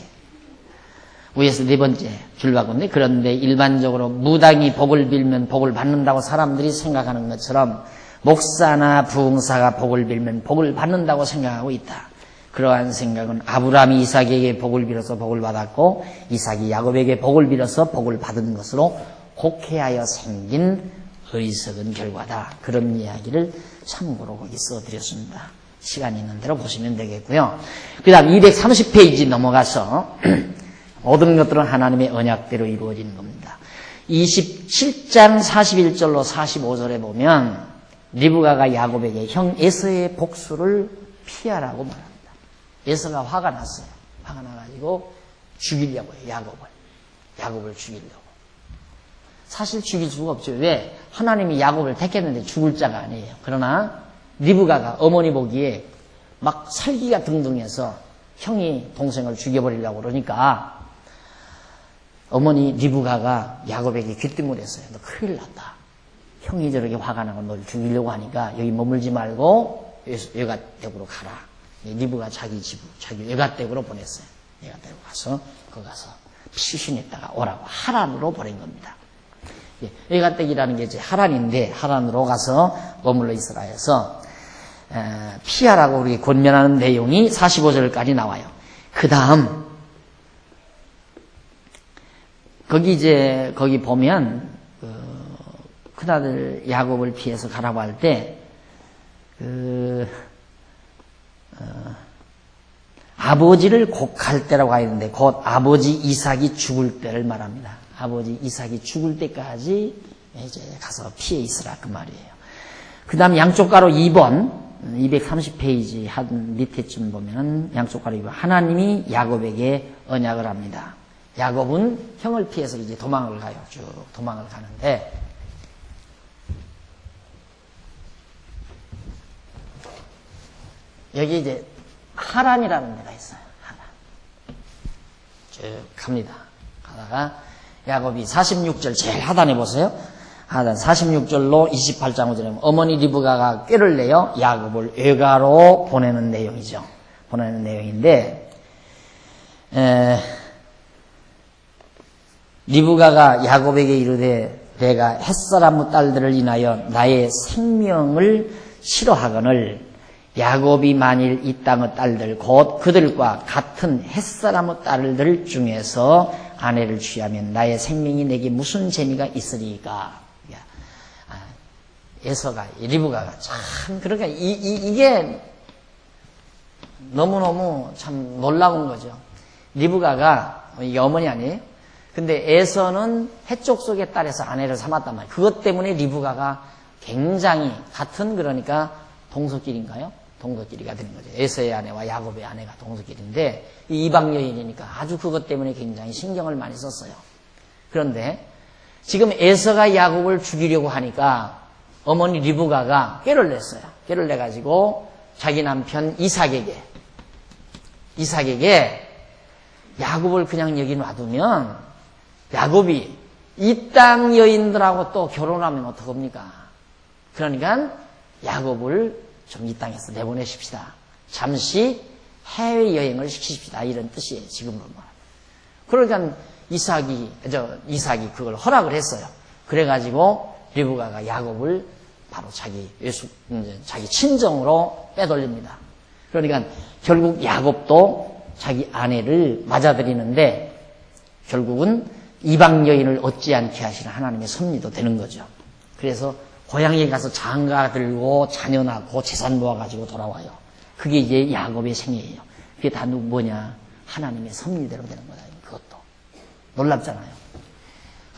위에서 네 번째 줄바꾼데 그런데 일반적으로 무당이 복을 빌면 복을 받는다고 사람들이 생각하는 것처럼 목사나 부흥사가 복을 빌면 복을 받는다고 생각하고 있다. 그러한 생각은 아브라함이 이삭에게 복을 빌어서 복을 받았고 이삭이 야곱에게 복을 빌어서 복을 받은 것으로 곡해하여 생긴 어리석은 결과다. 그런 이야기를 참고로 거기 써드렸습니다. 시간이 있는 대로 보시면 되겠고요. 그 다음 230페이지 넘어가서 모든 것들은 하나님의 언약대로 이루어지는 겁니다. 27장 41절로 45절에 보면 리브가가 야곱에게 형 에서의 복수를 피하라고 말합니다. 에서가 화가 났어요. 화가 나가지고 죽이려고 해요. 야곱을 죽이려고. 사실 죽일 수가 없죠. 왜? 하나님이 야곱을 택했는데 죽을 자가 아니에요. 그러나 리브가가 어머니 보기에 막 살기가 등등해서 형이 동생을 죽여버리려고 그러니까 어머니 리브가가 야곱에게 귀띔을 했어요. 너 큰일 났다. 형이 저렇게 화가 나고 널 죽이려고 하니까 여기 머물지 말고 외갓댁으로 가라. 리브가 자기 외갓댁으로 보냈어요. 외갓댁으로 가서 거기 가서 피신했다가 오라고 하란으로 보낸 겁니다. 외갓댁이라는 게 이제 하란인데 하란으로 가서 머물러 있으라 해서 피하라고 우리 권면하는 내용이 45절까지 나와요. 그 다음 거기 보면 큰아들 야곱을 피해서 가라고 할 때 아버지를 곡할 때라고 하는데 곧 아버지 이삭이 죽을 때를 말합니다. 아버지 이삭이 죽을 때까지 이제 가서 피해 있으라 그 말이에요. 그 다음 양쪽 가로 2번 230페이지 한 밑에쯤 보면은 양쪽 가로 2번 하나님이 야곱에게 언약을 합니다. 야곱은 형을 피해서 이제 도망을 가요. 쭉 도망을 가는데 여기 이제 하란이라는 데가 있어요. 하란. 쭉 갑니다. 가다가 야곱이 46절 제일 하단에 보세요. 하단 46절로 28장 5절에 어머니 리브가가 꾀를 내어 야곱을 외가로 보내는 내용이죠. 보내는 내용인데 리브가가 야곱에게 이르되 내가 햇사람 딸들을 인하여 나의 생명을 싫어하거늘 야곱이 만일 이 땅의 딸들 곧 그들과 같은 햇사람의 딸들 중에서 아내를 취하면 나의 생명이 내게 무슨 재미가 있으리까. 에서가, 리브가가 참, 그러니까 이게 너무너무 참 놀라운 거죠. 리브가가, 이게 어머니 아니에요? 근데 에서는 해쪽 속의 딸에서 아내를 삼았단 말이에요. 그것 때문에 리브가가 굉장히 같은, 그러니까 동서끼리인가요? 동서끼리가 되는 거죠. 에서의 아내와 야곱의 아내가 동서끼리인데, 이 이방 여인이니까 아주 그것 때문에 굉장히 신경을 많이 썼어요. 그런데 지금 에서가 야곱을 죽이려고 하니까 어머니 리브가가 꾀를 냈어요. 꾀를 내가지고 자기 남편 이삭에게 야곱을 그냥 여기 놔두면 야곱이 이 땅 여인들하고 또 결혼하면 어떡합니까? 그러니까 야곱을 좀 이 땅에서 내보내십시다. 잠시 해외여행을 시키십시다. 이런 뜻이에요. 지금으로 말하면. 그러니까 이삭이 그걸 허락을 했어요. 그래가지고 리브가가 야곱을 바로 자기 친정으로 빼돌립니다. 그러니까 결국 야곱도 자기 아내를 맞아들이는데 결국은 이방 여인을 얻지 않게 하시는 하나님의 섭리도 되는 거죠. 그래서 고향에 가서 장가 들고 자녀 낳고 재산 모아가지고 돌아와요. 그게 이제 야곱의 생애예요. 그게 다 뭐냐? 하나님의 섭리대로 되는 거다. 그것도 놀랍잖아요.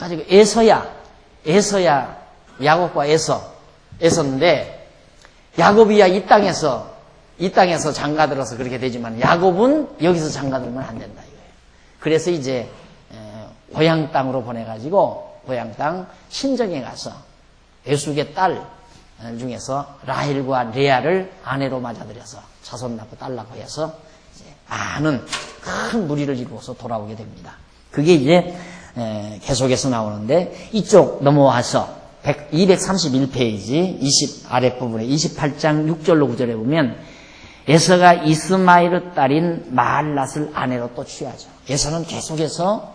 가지고 에서야 야곱과 에서인데 야곱이야 이 땅에서 장가 들어서 그렇게 되지만 야곱은 여기서 장가 들면 안 된다 이거예요. 그래서 이제 고향 땅으로 보내가지고 고향 땅 친정에 가서 에숙의 딸 중에서 라헬과 레아를 아내로 맞아들여서 자손 낳고 딸 낳고 해서 이제 많은 큰 무리를 이루어서 돌아오게 됩니다. 그게 이제 계속해서 나오는데 이쪽 넘어와서 231페이지 20 아랫부분에 28장 6절로 9절에 보면 에서가 이스마엘의 딸인 마할랏을 아내로 또 취하죠. 에서는 계속해서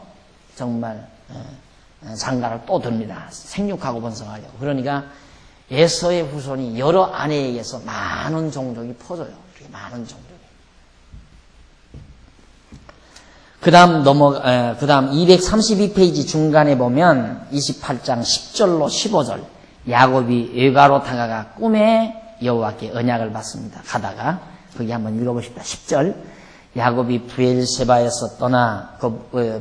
정말 장가를 또 듭니다. 생육하고 번성하려고. 그러니까 에서의 후손이 여러 아내에 의해서 많은 종족이 퍼져요. 이렇게 많은 종족이. 그 다음 232페이지 중간에 보면 28장 10절로 15절 야곱이 외가로 다가가 꿈에 여호와께 언약을 받습니다. 가다가 거기 한번 읽어보십시다. 10절 야곱이 부엘세바에서 떠나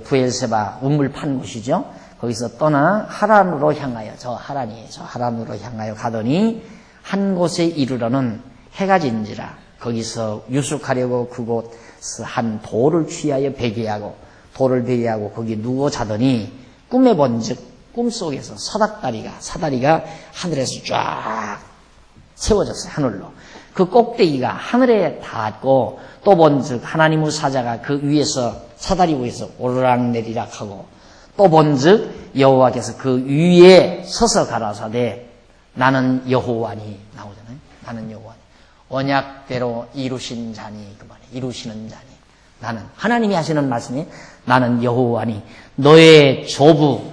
부엘세바 우물 판 곳이죠. 거기서 떠나 하란으로 향하여 저 하란으로 향하여 가더니 한 곳에 이르러는 해가 진지라 거기서 유숙하려고 그곳 한 돌을 취하여 돌을 베개하고 거기 누워 자더니 꿈에 본즉 꿈속에서 사다리가 하늘에서 쫙 세워졌어요. 하늘로. 그 꼭대기가 하늘에 닿았고 또 본즉 하나님의 사자가 그 위에서 사다리 위에서 오르락내리락 하고 또 본즉 여호와께서 그 위에 서서 가라사대 나는 여호와니 나오잖아요. 나는 여호와니. 언약대로 이루신 자니 그만해. 이루시는 자니. 나는 하나님이 하시는 말씀이 나는 여호와니 너의 조부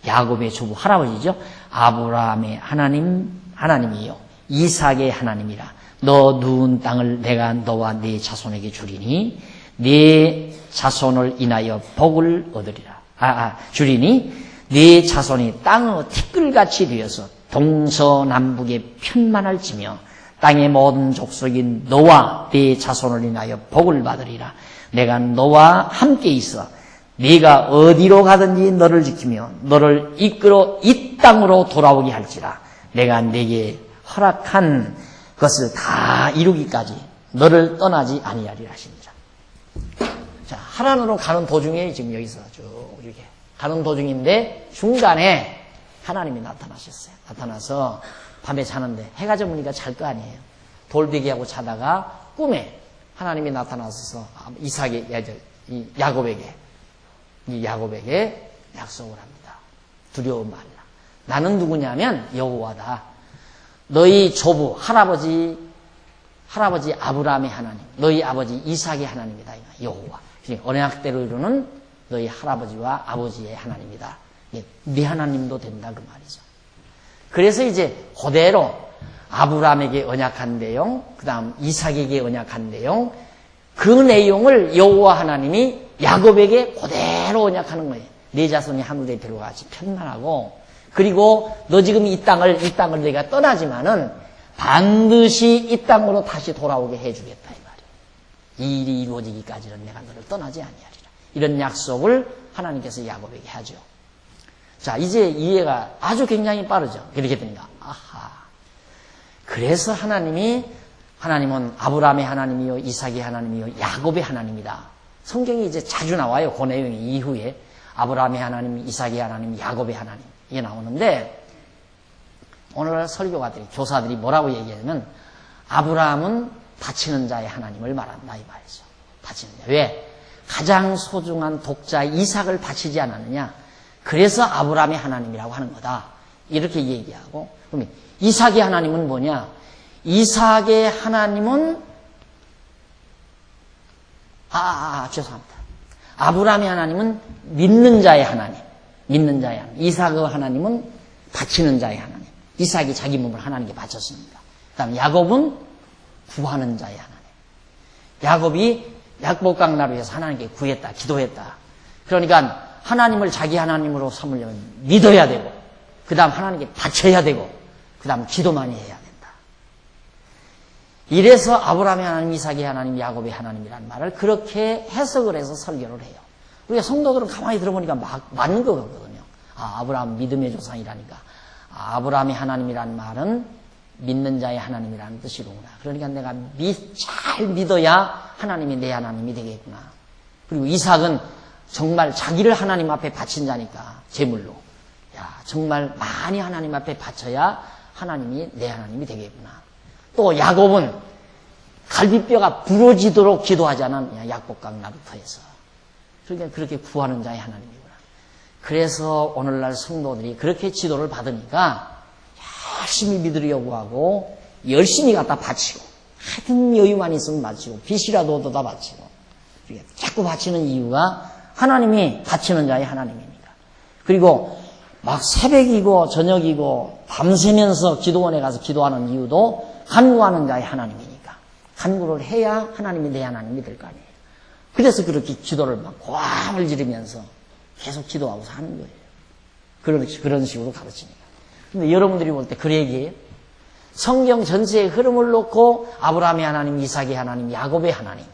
야곱의 조부 할아버지죠. 아브라함의 하나님이요 이삭의 하나님이라. 너 누운 땅을 내가 너와 네 자손에게 주리니 네 자손을 인하여 복을 얻으리라. 주리니 네 자손이 땅의 티끌같이 되어서 동서남북에 편만할지며 땅의 모든 족속인 너와 네 자손을 인하여 복을 받으리라. 내가 너와 함께 있어 네가 어디로 가든지 너를 지키며 너를 이끌어 이 땅으로 돌아오게 할지라. 내가 네게 허락한 것을 다 이루기까지 너를 떠나지 아니하리라 하시니라. 자, 하란으로 가는 도중에 지금 여기서 쭉 이렇게 가는 도중인데 중간에 하나님이 나타나셨어요. 나타나서 밤에 자는데 해가 져보니까 잘 거 아니에요. 돌베개하고 자다가 꿈에 하나님이 나타나서 야곱에게 약속을 합니다. 두려워 말라. 나는 누구냐면 여호와다. 너희 조부 할아버지 아브라함의 하나님, 너희 아버지 이삭의 하나님이다. 여호와. 언약대로 이루는 너희 할아버지와 아버지의 하나님이다. 네 하나님도 된다 그 말이죠. 그래서 이제 그대로 아브라함에게 언약한 내용, 그 다음 이삭에게 언약한 내용, 그 내용을 여호와 하나님이 야곱에게 그대로 언약하는 거예요. 내 자손이 하늘의 별과 같이 편만하고, 그리고 너 지금 이 땅을 내가 떠나지만은 반드시 이 땅으로 다시 돌아오게 해주겠다 이 말이에요. 이 일이 이루어지기까지는 내가 너를 떠나지 아니하리라. 이런 약속을 하나님께서 야곱에게 하죠. 자, 이제 이해가 아주 굉장히 빠르죠. 그렇게 되니까 아하. 그래서 하나님은 아브라함의 하나님이요, 이삭의 하나님이요, 야곱의 하나님이다. 성경이 이제 자주 나와요. 그 내용이 이후에 아브라함의 하나님, 이삭의 하나님, 야곱의 하나님 이게 나오는데, 오늘 설교가들이, 교사들이 뭐라고 얘기하냐면 아브라함은 바치는 자의 하나님을 말한다 이 말이죠. 바치는 자. 왜? 가장 소중한 독자 이삭을 바치지 않았느냐? 그래서 아브라함의 하나님이라고 하는 거다. 이렇게 얘기하고, 그러면 이삭의 하나님은 뭐냐? 이삭의 하나님은 죄송합니다. 아브라함의 하나님은 믿는 자의 하나님, 믿는 자의 하나님. 이삭의 하나님은 바치는 자의 하나님. 이삭이 자기 몸을 하나님께 바쳤습니다. 그 다음에 야곱은 구하는 자의 하나님. 야곱이 약복강 나루에서 하나님께 구했다, 기도했다. 그러니까 하나님을 자기 하나님으로 삼으려면 믿어야 되고, 그 다음 하나님께 바쳐야 되고, 그 다음 기도 많이 해야 된다. 이래서 아브라함의 하나님, 이삭의 하나님, 야곱의 하나님이라는 말을 그렇게 해석을 해서 설교를 해요. 우리가 성도들은 가만히 들어보니까 맞는 거 같거든요. 아브라함 믿음의 조상이라니까. 아브라함의 하나님이라는 말은 믿는 자의 하나님이라는 뜻이로구나. 그러니까 내가 잘 믿어야 하나님이 내 하나님이 되겠구나. 그리고 이삭은 정말 자기를 하나님 앞에 바친 자니까, 제물로. 정말 많이 하나님 앞에 바쳐야 하나님이 내 하나님이 되겠구나. 또 야곱은 갈비뼈가 부러지도록 기도하지 않았느냐, 약복강 나루터에서. 그러니까 그렇게 구하는 자의 하나님이구나. 그래서 오늘날 성도들이 그렇게 지도를 받으니까 열심히 믿으려고 하고, 열심히 갖다 바치고, 하여튼 여유만 있으면 바치고, 빚이라도 얻어다 바치고, 자꾸 바치는 이유가 하나님이 바치는 자의 하나님이니까. 그리고 막 새벽이고 저녁이고 밤새면서 기도원에 가서 기도하는 이유도 간구하는 자의 하나님이니까. 간구를 해야 하나님이 내 하나님이 될 거 아니에요. 그래서 그렇게 기도를 막 고함을 지르면서 계속 기도하고 사는 거예요. 그런 식으로 가르치니까. 근데 여러분들이 볼 때 그 얘기예요. 성경 전체의 흐름을 놓고 아브라함의 하나님, 이삭의 하나님, 야곱의 하나님,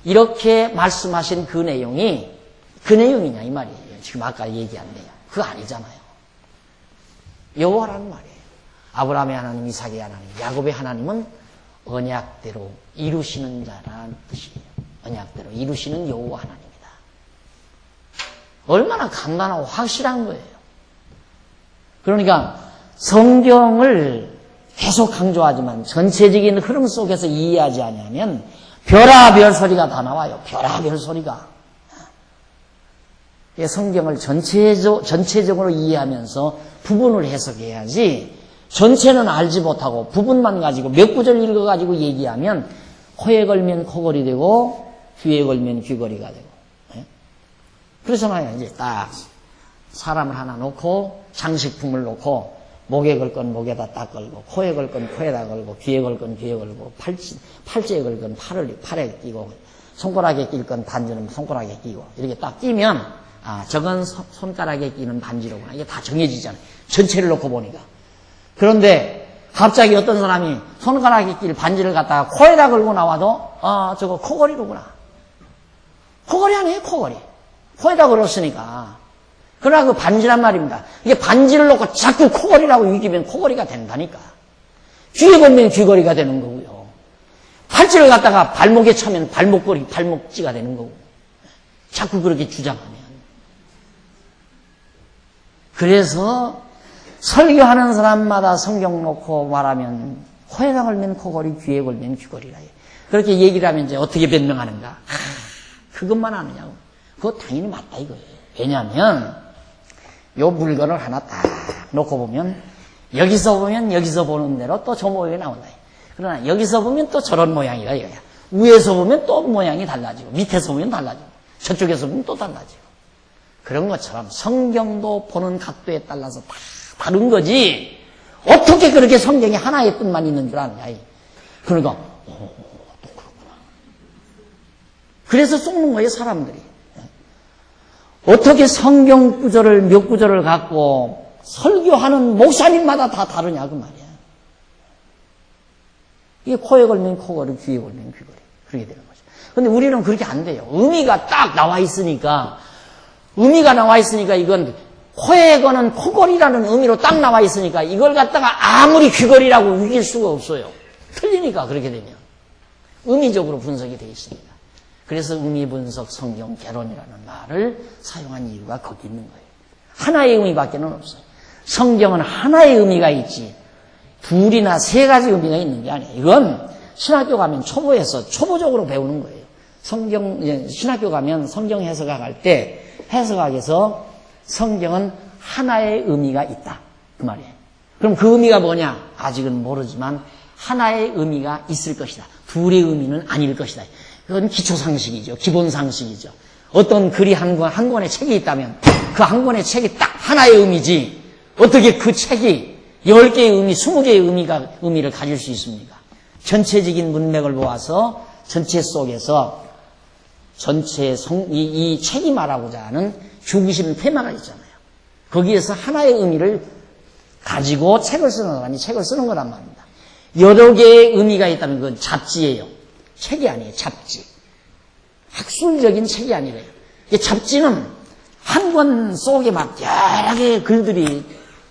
이렇게 말씀하신 그 내용이냐 이 말이에요. 지금 아까 얘기한 내용. 그거 아니잖아요. 여호와라는 말이에요. 아브라함의 하나님, 이삭의 하나님, 야곱의 하나님은 언약대로 이루시는 자라는 뜻이에요. 언약대로 이루시는 여호와 하나님이다. 얼마나 간단하고 확실한 거예요. 그러니까 성경을 계속 강조하지만 전체적인 흐름 속에서 이해하지 않으면 별아별 소리가 다 나와요. 별아별 소리가. 성경을 전체적으로 이해하면서 부분을 해석해야지, 전체는 알지 못하고 부분만 가지고 몇 구절 읽어가지고 얘기하면 코에 걸면 코걸이 되고 귀에 걸면 귀걸이가 되고. 그렇잖아요. 이제 딱 사람을 하나 놓고 장식품을 놓고 목에 걸 건 목에다 딱 걸고, 코에 걸 건 코에다 걸고, 귀에 걸 건 귀에 걸고, 팔찌에 걸 건 팔에 끼고, 손가락에 낄 건 반지는 손가락에 끼고, 이렇게 딱 끼면 저건 손가락에 끼는 반지로구나. 이게 다 정해지잖아요. 전체를 놓고 보니까. 그런데 갑자기 어떤 사람이 손가락에 낄 반지를 갖다가 코에다 걸고 나와도 저거 코걸이로구나. 코걸이 아니에요, 코걸이. 코에다 걸었으니까. 그러나 그 반지란 말입니다. 이게 반지를 놓고 자꾸 코걸이라고 이기면 코걸이가 된다니까. 귀에 걸면 귀걸이가 되는 거고요. 팔찌를 갖다가 발목에 차면 발목찌가 되는 거고. 자꾸 그렇게 주장하면. 그래서 설교하는 사람마다 성경 놓고 말하면 코에다 걸면 코걸이, 귀에 걸면 귀걸이라 해요. 그렇게 얘기를 하면 이제 어떻게 변명하는가? 그것만 아느냐고. 그거 당연히 맞다 이거예요. 왜냐하면 요 물건을 하나 딱 놓고 보면 여기서 보는 대로 또 저 모양이 나온다. 그러나 여기서 보면 또 저런 모양이다 이거야. 위에서 보면 또 모양이 달라지고, 밑에서 보면 달라지고, 저쪽에서 보면 또 달라지고. 그런 것처럼 성경도 보는 각도에 따라서 다 다른 거지, 어떻게 그렇게 성경이 하나의 뜻만 있는 줄 아느냐. 그러니까 또 그렇구나. 그래서 속는 거예요, 사람들이. 어떻게 성경 구절을 몇 구절을 갖고 설교하는 목사님마다 다 다르냐 그 말이야. 이게 코에 걸면 코걸이, 귀에 걸면 귀걸이. 그렇게 되는 거죠. 근데 우리는 그렇게 안 돼요. 의미가 딱 나와 있으니까, 이건 코에 거는 코걸이라는 의미로 딱 나와 있으니까 이걸 갖다가 아무리 귀걸이라고 우길 수가 없어요. 틀리니까 그렇게 되면. 의미적으로 분석이 되어 있습니다. 그래서 의미 분석 성경 개론이라는 말을 사용한 이유가 거기 있는 거예요. 하나의 의미밖에는 없어요. 성경은 하나의 의미가 있지 둘이나 세 가지 의미가 있는 게 아니에요. 이건 신학교 가면 초보에서 초보적으로 배우는 거예요. 신학교 가면 성경 해석학 할 때 해석학에서 성경은 하나의 의미가 있다. 그 말이에요. 그럼 그 의미가 뭐냐? 아직은 모르지만 하나의 의미가 있을 것이다. 둘의 의미는 아닐 것이다. 그건 기초상식이죠. 기본상식이죠. 어떤 글이 한 권의 책이 있다면 그 한 권의 책이 딱 하나의 의미지 어떻게 그 책이 10개의 의미, 20개의 의미를 가질 수 있습니까? 전체적인 문맥을 보아서 전체 속에서 이 책이 말하고자 하는 중심 테마가 있잖아요. 거기에서 하나의 의미를 가지고 책을 쓰는 사람이 책을 쓰는 거란 말입니다. 여러 개의 의미가 있다면 그건 잡지예요. 책이 아니에요. 잡지. 학술적인 책이 아니래요. 잡지는 한 권 속에 막 여러 개의 글들이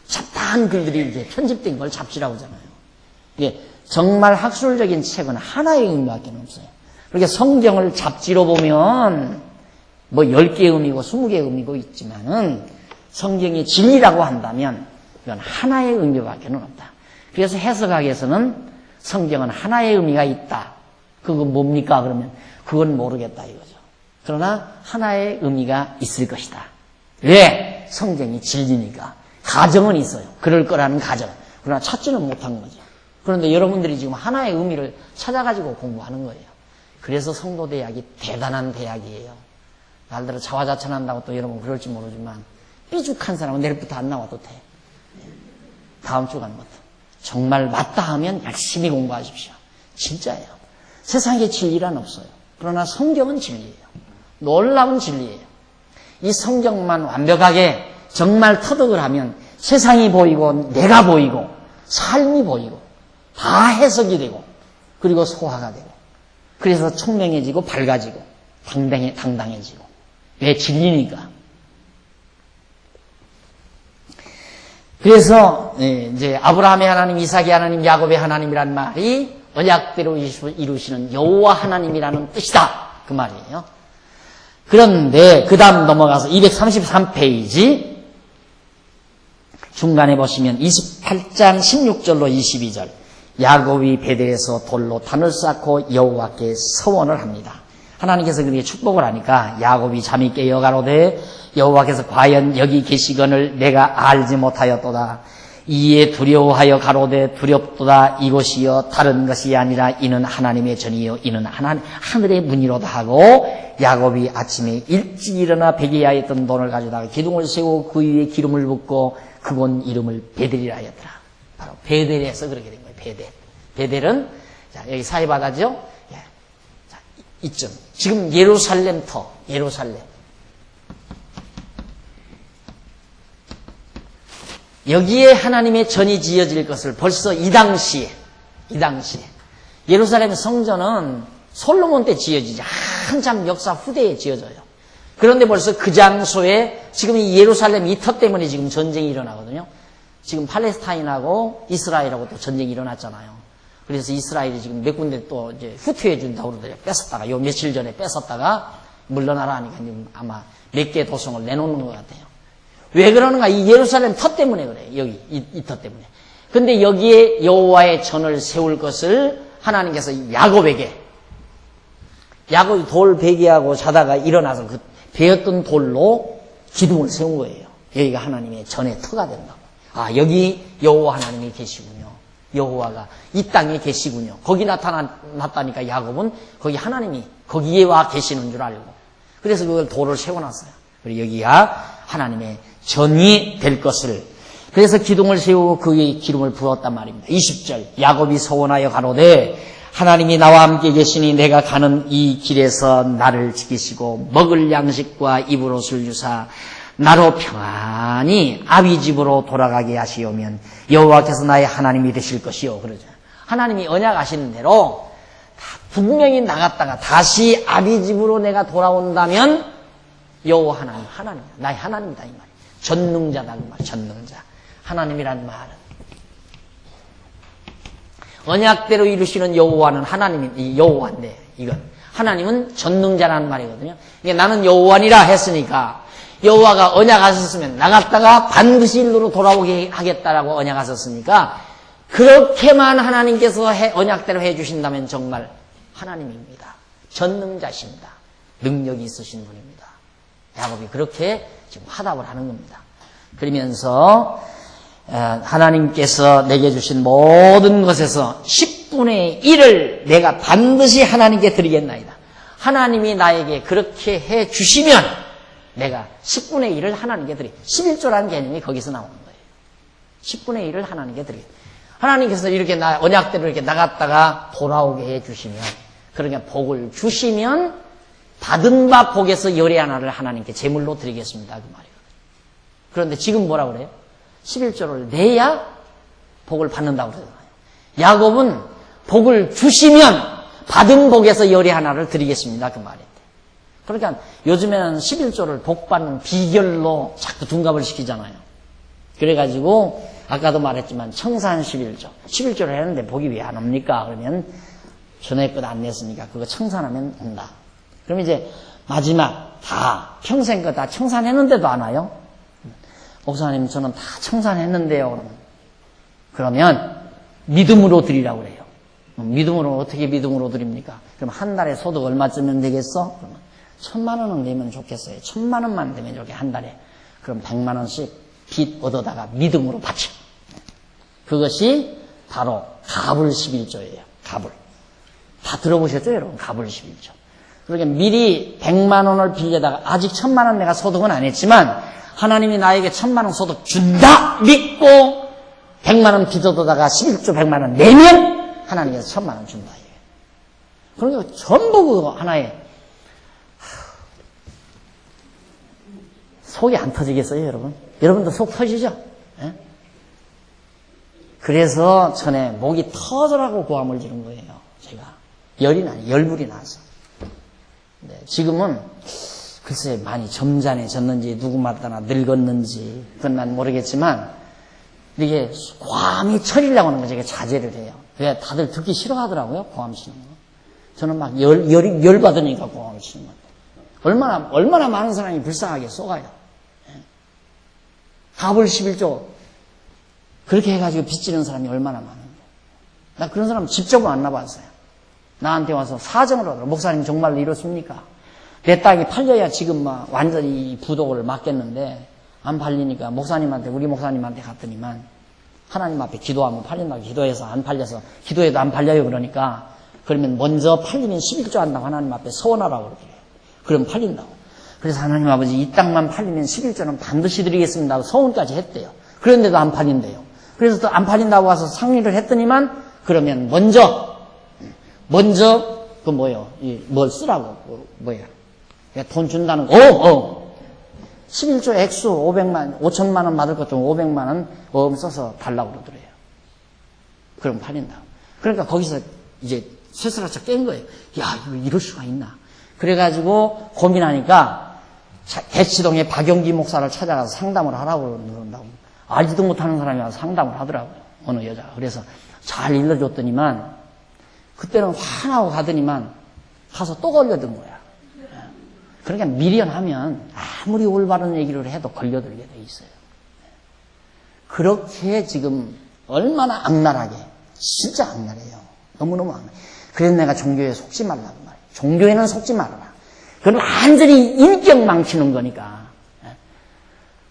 잡다한 글들이 이렇게 편집된 걸 잡지라고 하잖아요. 이게 정말 학술적인 책은 하나의 의미밖에 없어요. 그렇게 성경을 잡지로 보면 뭐 10개의 의미고 20개의 의미고 있지만은 성경이 진리라고 한다면 이건 하나의 의미밖에 없다. 그래서 해석학에서는 성경은 하나의 의미가 있다. 그건 뭡니까? 그러면 그건 모르겠다 이거죠. 그러나 하나의 의미가 있을 것이다. 왜? 성경이 진리니까. 가정은 있어요. 그럴 거라는 가정. 그러나 찾지는 못한 거죠. 그런데 여러분들이 지금 하나의 의미를 찾아가지고 공부하는 거예요. 그래서 성도대학이 대단한 대학이에요. 날들어 자화자찬한다고 또 여러분 그럴지 모르지만 삐죽한 사람은 내일부터 안 나와도 돼. 다음 주 가는 것도. 정말 맞다 하면 열심히 공부하십시오. 진짜예요. 세상에 진리란 없어요. 그러나 성경은 진리예요. 놀라운 진리예요. 이 성경만 완벽하게 정말 터득을 하면 세상이 보이고 내가 보이고 삶이 보이고 다 해석이 되고 그리고 소화가 되고 그래서 총명해지고 밝아지고 당당해지고 왜 진리니까. 그래서 이제 아브라함의 하나님, 이삭의 하나님, 야곱의 하나님이란 말이 언약대로 이루시는 여호와 하나님이라는 뜻이다. 그 말이에요. 그런데 그 다음 넘어가서 233페이지 중간에 보시면 28장 16절로 22절 야곱이 베델에서 돌로 단을 쌓고 여호와께 서원을 합니다. 하나님께서 그렇게 축복을 하니까 야곱이 잠이 깨어 가로되 여호와께서 과연 여기 계시거늘 내가 알지 못하였도다. 이에 두려워하여 가로되 두렵도다. 이곳이여 다른 것이 아니라 이는 하나님의 전이요 이는 하늘의 문이로다 하고 야곱이 아침에 일찍 일어나 베개야했던 돈을 가져다가 기둥을 세우고 그 위에 기름을 붓고 그곳 이름을 베델이라 하였더라. 바로 베델에서 그렇게 된 거예요. 베델은 자, 여기 사해바다죠. 예. 자, 이쯤 지금 예루살렘터 예루살렘 여기에 하나님의 전이 지어질 것을 벌써 이 당시에 예루살렘 성전은 솔로몬 때 지어지지 한참 역사 후대에 지어져요. 그런데 벌써 그 장소에 지금 이 예루살렘 이 터 때문에 지금 전쟁이 일어나거든요. 지금 팔레스타인하고 이스라엘하고 또 전쟁이 일어났잖아요. 그래서 이스라엘이 지금 몇 군데 또 이제 후퇴해 준다고 그러더래요. 뺏었다가 요 며칠 전에 뺏었다가 물러나라 하니까 아마 몇 개 도성을 내놓는 것 같아요. 왜 그러는가? 이 예루살렘 터 때문에 그래요. 여기 이 터 때문에. 근데 여기에 여호와의 전을 세울 것을 하나님께서 야곱이 돌 베개하고 자다가 일어나서 그 베었던 돌로 기둥을 세운 거예요. 여기가 하나님의 전의 터가 된다고. 아, 여기 여호와 하나님이 계시군요. 여호와가 이 땅에 계시군요. 거기 나타났다니까 야곱은 거기 하나님이 거기에 와 계시는 줄 알고. 그래서 그걸 돌을 세워놨어요. 그리고 여기가 하나님의 전이 될 것을. 그래서 기둥을 세우고 그의 기름을 부었단 말입니다. 20절 야곱이 서원하여 가로되 하나님이 나와 함께 계시니 내가 가는 이 길에서 나를 지키시고 먹을 양식과 입을 옷을 주사 나로 평안히 아비 집으로 돌아가게 하시오면 여호와께서 나의 하나님이 되실 것이요. 그러죠. 하나님이 언약하시는 대로 분명히 나갔다가 다시 아비 집으로 내가 돌아온다면 여호와 하나님, 나의 하나님이다 이 말이에요. 전능자다 그 말, 전능자. 하나님이란 말은 언약대로 이루시는 여호와는 하나님이 여호와인데 이건 하나님은 전능자라는 말이거든요. 이게 나는 여호와니라 했으니까 여호와가 언약하셨으면 나갔다가 반드시 일로로 돌아오게 하겠다라고 언약하셨으니까 그렇게만 하나님께서 언약대로 해주신다면 정말 하나님입니다. 전능자십니다. 능력이 있으신 분입니다. 야곱이 그렇게 지금 화답을 하는 겁니다. 그러면서 하나님께서 내게 주신 모든 것에서 10분의 1을 내가 반드시 하나님께 드리겠나이다. 하나님이 나에게 그렇게 해 주시면 내가 10분의 1을 하나님께 드리. 11조라는 개념이 거기서 나오는 거예요. 10분의 1을 하나님께 드리겠다. 하나님께서 이렇게 언약대로 이렇게 나갔다가 돌아오게 해 주시면, 그러니까 복을 주시면 받은 바 복에서 열의 하나를 하나님께 제물로 드리겠습니다. 그 말이에요. 그런데 지금 뭐라고 그래요? 11조를 내야 복을 받는다고 그러잖아요. 야곱은 복을 주시면 받은 복에서 열의 하나를 드리겠습니다. 그 말인데. 그러니까 요즘에는 11조를 복 받는 비결로 자꾸 둔갑을 시키잖아요. 그래가지고 아까도 말했지만 청산 11조. 11조를 했는데 복이 왜 안 옵니까? 그러면 전에 것 안 냈으니까 그거 청산하면 온다. 그럼 이제 마지막 다 평생 거 다 청산했는데도 안 와요? 목사님 저는 다 청산했는데요. 그러면 믿음으로 드리라고 그래요. 믿음으로 어떻게 믿음으로 드립니까? 그럼 한 달에 소득 얼마쯤면 되겠어? 그러면 1,000만 원은 내면 좋겠어요. 1,000만 원만 되면 좋게 한 달에. 그럼 100만 원씩 빚 얻어다가 믿음으로 바쳐. 그것이 바로 갑을 11조예요. 갑을. 다 들어보셨죠, 여러분? 갑을 11조. 그러니까 미리 100만 원을 빌려다가 아직 1,000만 원 내가 소득은 안 했지만 하나님이 나에게 1,000만 원 소득 준다 믿고 100만 원 빚 얻어다가 11조 100만 원 내면 하나님께서 1,000만 원 준다. 그러니까 전부 그거 하나에 속이 안 터지겠어요, 여러분? 여러분도 속 터지죠? 예? 그래서 전에 목이 터져라고 고함을 지른 거예요, 제가. 열불이 나서. 네, 지금은 글쎄 많이 점잖해졌는지 누구마다나 늙었는지 그건 난 모르겠지만 이게 고함이 쳐리려고 하는 거 제가 자제를 해요. 왜 다들 듣기 싫어하더라고요, 고함 치는 거. 저는 막 열 받으니까 고함을 치는 거예요. 얼마나 많은 사람이 불쌍하게 쏘가요. 갑을 11조 그렇게 해가지고 빚지는 사람이 얼마나 많은데. 나 그런 사람 직접 만나봤어요. 나한테 와서 사정을 하더라고요. 목사님 정말로 이렇습니까? 내 땅이 팔려야 지금 막 완전히 부도를 막겠는데 안 팔리니까 우리 목사님한테 갔더니만 하나님 앞에 기도하면 팔린다고 기도해서 안 팔려서 기도해도 안 팔려요. 그러면 먼저 팔리면 11조 한다고 하나님 앞에 서원하라고 그러더래요. 그럼 팔린다고. 그래서 하나님 아버지 이 땅만 팔리면 11조는 반드시 드리겠습니다 하고 서원까지 했대요. 그런데도 안 팔린대요. 그래서 또 안 팔린다고 와서 상의를 했더니만 그러면 먼저 그 뭘 쓰라고 돈 준다는 거. 11조 액수 5천만 원 받을 것 중 500만 원 써서 달라고 그러더래요. 그럼 팔린다. 그러니까 거기서 이제 쇠사라차 깬 거예요. 야, 이거 이럴 수가 있나. 그래가지고 고민하니까 대치동에 박영기 목사를 찾아가서 상담을 하라고 그런다고. 알지도 못하는 사람이 와서 상담을 하더라고요. 어느 여자가. 그래서 잘 일러줬더니만 그때는 화나고 가더니만 가서 또 걸려든 거야. 그러니까 미련하면 아무리 올바른 얘기를 해도 걸려들게 돼 있어요. 그렇게 지금 얼마나 악랄하게, 진짜 악랄해요. 너무너무 악랄해. 그래서 내가 종교에 속지 말라고 말이에요. 종교에는 속지 말아라. 그건 완전히 인격 망치는 거니까.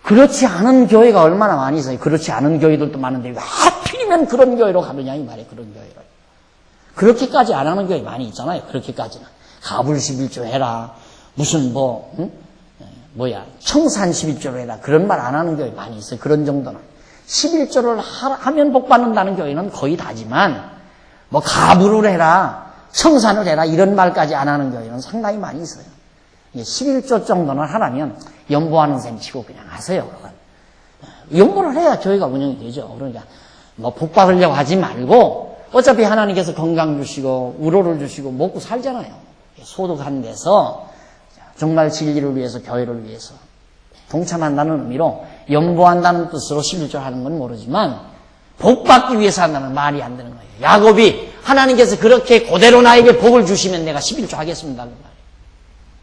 그렇지 않은 교회가 얼마나 많이 있어요. 그렇지 않은 교회들도 많은데 왜 하필이면 그런 교회로 가느냐 이 말이에요. 그런 교회를. 그렇게까지 안 하는 교회 많이 있잖아요. 그렇게까지는. 갑을 11조 해라. 무슨 청산 11조로 해라. 그런 말 안 하는 교회 많이 있어요. 그런 정도는. 11조를 하면 복 받는다는 교회는 거의 다지만 뭐 가부를 해라, 청산을 해라 이런 말까지 안 하는 교회는 상당히 많이 있어요. 11조 정도는 하라면 연보하는 셈 치고 그냥 하세요. 연보를 해야 교회가 운영이 되죠. 그러니까 뭐 복 받으려고 하지 말고 어차피 하나님께서 건강 주시고 우로를 주시고 먹고 살잖아요. 소득한 데서 정말 진리를 위해서 교회를 위해서 동참한다는 의미로 연보한다는 뜻으로 11조 하는 건 모르지만 복 받기 위해서 한다는 말이 안 되는 거예요. 야곱이 하나님께서 그렇게 그대로 나에게 복을 주시면 내가 11조 하겠습니다는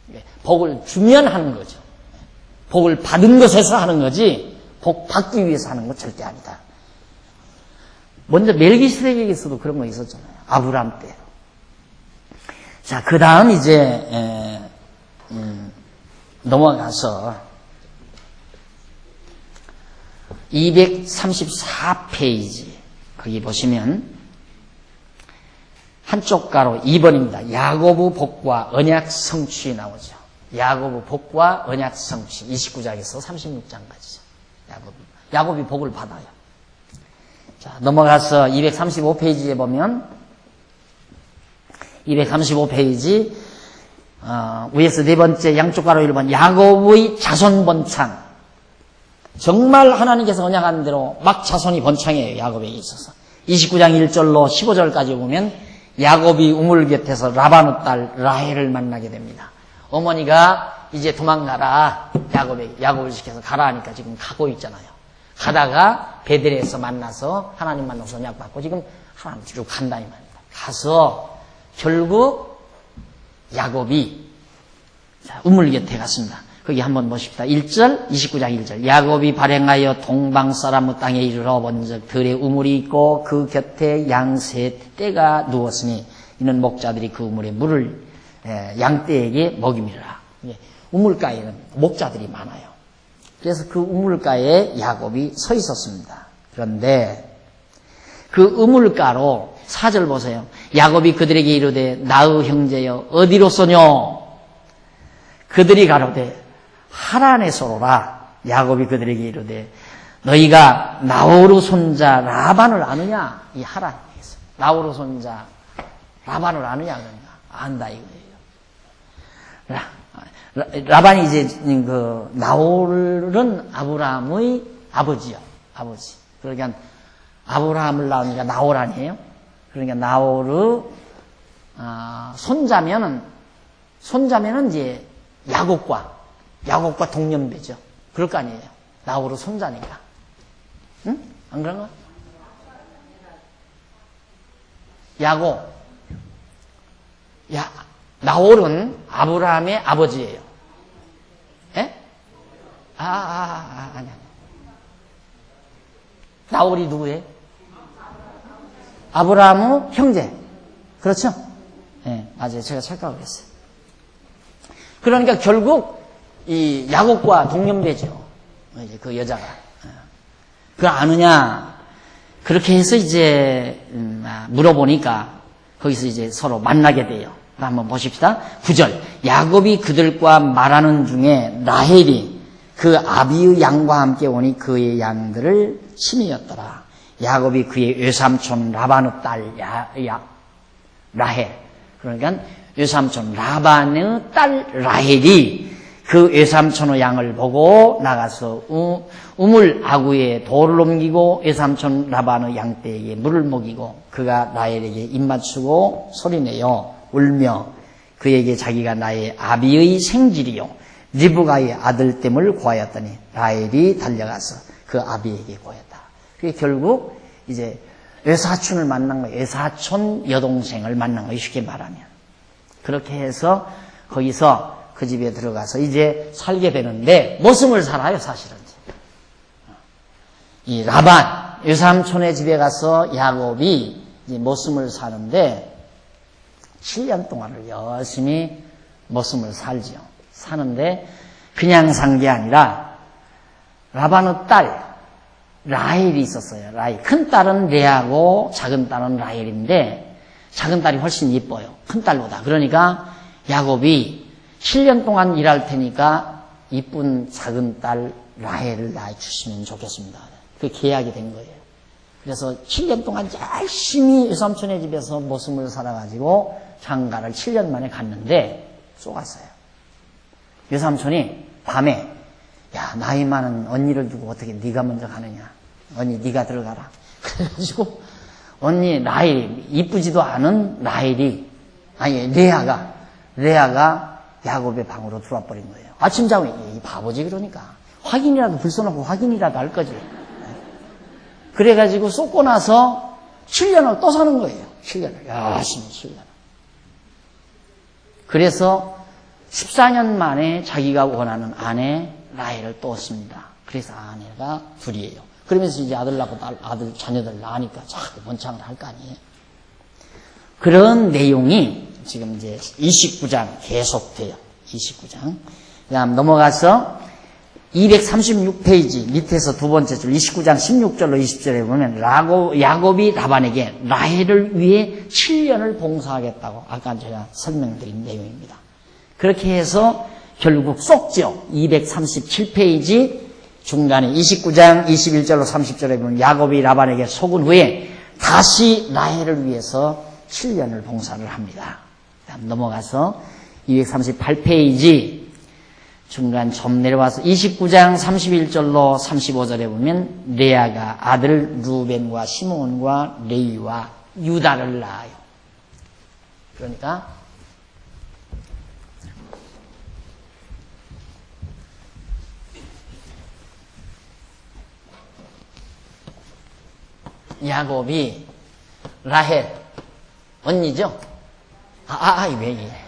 말이에요. 복을 주면 하는 거죠. 복을 받은 것에서 하는 거지 복 받기 위해서 하는 건 절대 아니다. 먼저 멜기세덱에게서도 그런 거 있었잖아요. 아브라함 때. 자, 그 다음 이제 넘어가서 234페이지 거기 보시면 한쪽 가로 2번입니다. 야고보 복과 언약 성취 나오죠. 야고보 복과 언약 성취 29장에서 36장까지죠. 야곱이 복을 받아요. 자, 넘어가서 235페이지에 보면 235페이지 위에서 네 번째 양쪽 가로 1번 야곱의 자손 번창. 정말 하나님께서 언약한 대로 막 자손이 번창해요. 야곱에게 있어서. 29장 1절로 15절까지 보면 야곱이 우물 곁에서 라반의 딸 라헬을 만나게 됩니다. 어머니가 이제 도망가라. 야곱을 시켜서 가라 하니까 지금 가고 있잖아요. 가다가 베델에서 만나서 하나님 만나서 언약받고 지금 하나님 쭉 간다 이 말입니다. 가서 결국 야곱이 우물 곁에 갔습니다. 거기 한번 보십시다. 1절, 29장 1절. 야곱이 발행하여 동방 사람의 땅에 이르러 본즉 들에 우물이 있고 그 곁에 양세 떼가 누웠으니 이는 목자들이 그 우물에 물을 양떼에게 먹임이라. 우물가에는 목자들이 많아요. 그래서 그 우물가에 야곱이 서 있었습니다. 그런데 그 우물가로 4절 보세요. 야곱이 그들에게 이르되 나의 형제여 어디로소뇨? 그들이 가로되 하란에서로라. 야곱이 그들에게 이르되 너희가 나호르 손자 라반을 아느냐? 이 하란에서 나호르 손자 라반을 아느냐? 그러니까 안다 이거예요. 라반이 이제 그 나홀은 아브라함의 아버지요. 아버지. 그러니까 아브라함을 낳으니까 나홀 아니에요? 그러니까 나홀의 손자면은 이제 야곱과 동년배죠. 그럴 거 아니에요. 나홀의 손자니까. 응? 안 그런가? 나홀은 아브라함의 아버지예요. 예? 아니. 나홀이 누구예요? 아브라함의 형제. 그렇죠? 예, 맞아요. 제가 착각을 했어요. 그러니까 결국 이 야곱과 동년배죠. 이제 그 여자가. 그걸 아느냐? 그렇게 해서 이제 물어보니까 거기서 이제 서로 만나게 돼요. 한번 보십시다. 9절. 야곱이 그들과 말하는 중에 라헬이 그 아비의 양과 함께 오니 그의 양들을 치미었더라. 야곱이 그의 외삼촌 라반의 딸 라헬. 그러니까 외삼촌 라반의 딸 라헬이 그 외삼촌의 양을 보고 나가서 우물 아구에 돌을 옮기고 외삼촌 라반의 양떼에게 물을 먹이고 그가 라헬에게 입맞추고 소리내요. 울며 그에게 자기가 나의 아비의 생질이요 리브가의 아들됨을 구하였더니 라헬이 달려가서 그 아비에게 구하였다. 그게 결국 이제 외사촌을 만난 거예요. 외사촌 여동생을 만난 거예요. 쉽게 말하면. 그렇게 해서 거기서 그 집에 들어가서 이제 살게 되는데 머슴을 살아요. 사실은. 이 라반 외삼촌의 집에 가서 야곱이 이제 머슴을 사는데 7년 동안을 열심히 머슴을 살지요. 사는데 그냥 산 게 아니라 라반의 딸 라헬이 있었어요. 라헬. 큰 딸은 레아고 작은 딸은 라헬인데 작은 딸이 훨씬 이뻐요. 큰 딸보다. 그러니까 야곱이 7년 동안 일할 테니까 이쁜 작은 딸 라헬을 낳아주시면 좋겠습니다. 그 계약이 된 거예요. 그래서 7년 동안 열심히 외삼촌의 집에서 모습을 살아가지고 장가를 7년 만에 갔는데 쏘갔어요. 외삼촌이 밤에 야, 나이 많은 언니를 두고 어떻게 네가 먼저 가느냐. 언니 네가 들어가라. 그래가지고 언니 라헬, 이쁘지도 않은 라헬이, 아니 레아가 야곱의 방으로 들어와 버린 거예요. 아침 자고 이 바보지 그러니까. 확인이라도 불써놓고 확인이라도 할 거지. 그래가지고 쏟고 나서 7년을 또 사는 거예요. 7년을. 열심히 7년을. 그래서 14년 만에 자기가 원하는 아내 라헬을 또 얻습니다. 그래서 아내가 둘이에요. 그러면서 이제 아들 낳고 아들 자녀들 낳으니까 자꾸 번창을 할 거 아니에요. 그런 내용이 지금 이제 29장 계속돼요. 29장. 그다음 넘어가서 236페이지 밑에서 두 번째 줄 29장 16절로 20절에 보면 야곱이 라반에게 라헬을 위해 7년을 봉사하겠다고 아까 제가 설명드린 내용입니다. 그렇게 해서 결국 쏙죠. 237페이지 중간에 29장 21절로 30절에 보면 야곱이 라반에게 속은 후에 다시 라헬을 위해서 7년을 봉사를 합니다. 다음 넘어가서 238페이지 중간 좀 내려와서 29장 31절로 35절에 보면 레아가 아들 루벤과 시몬과 레위와 유다를 낳아요. 그러니까 야곱이 라헬 언니죠? 왜 이래?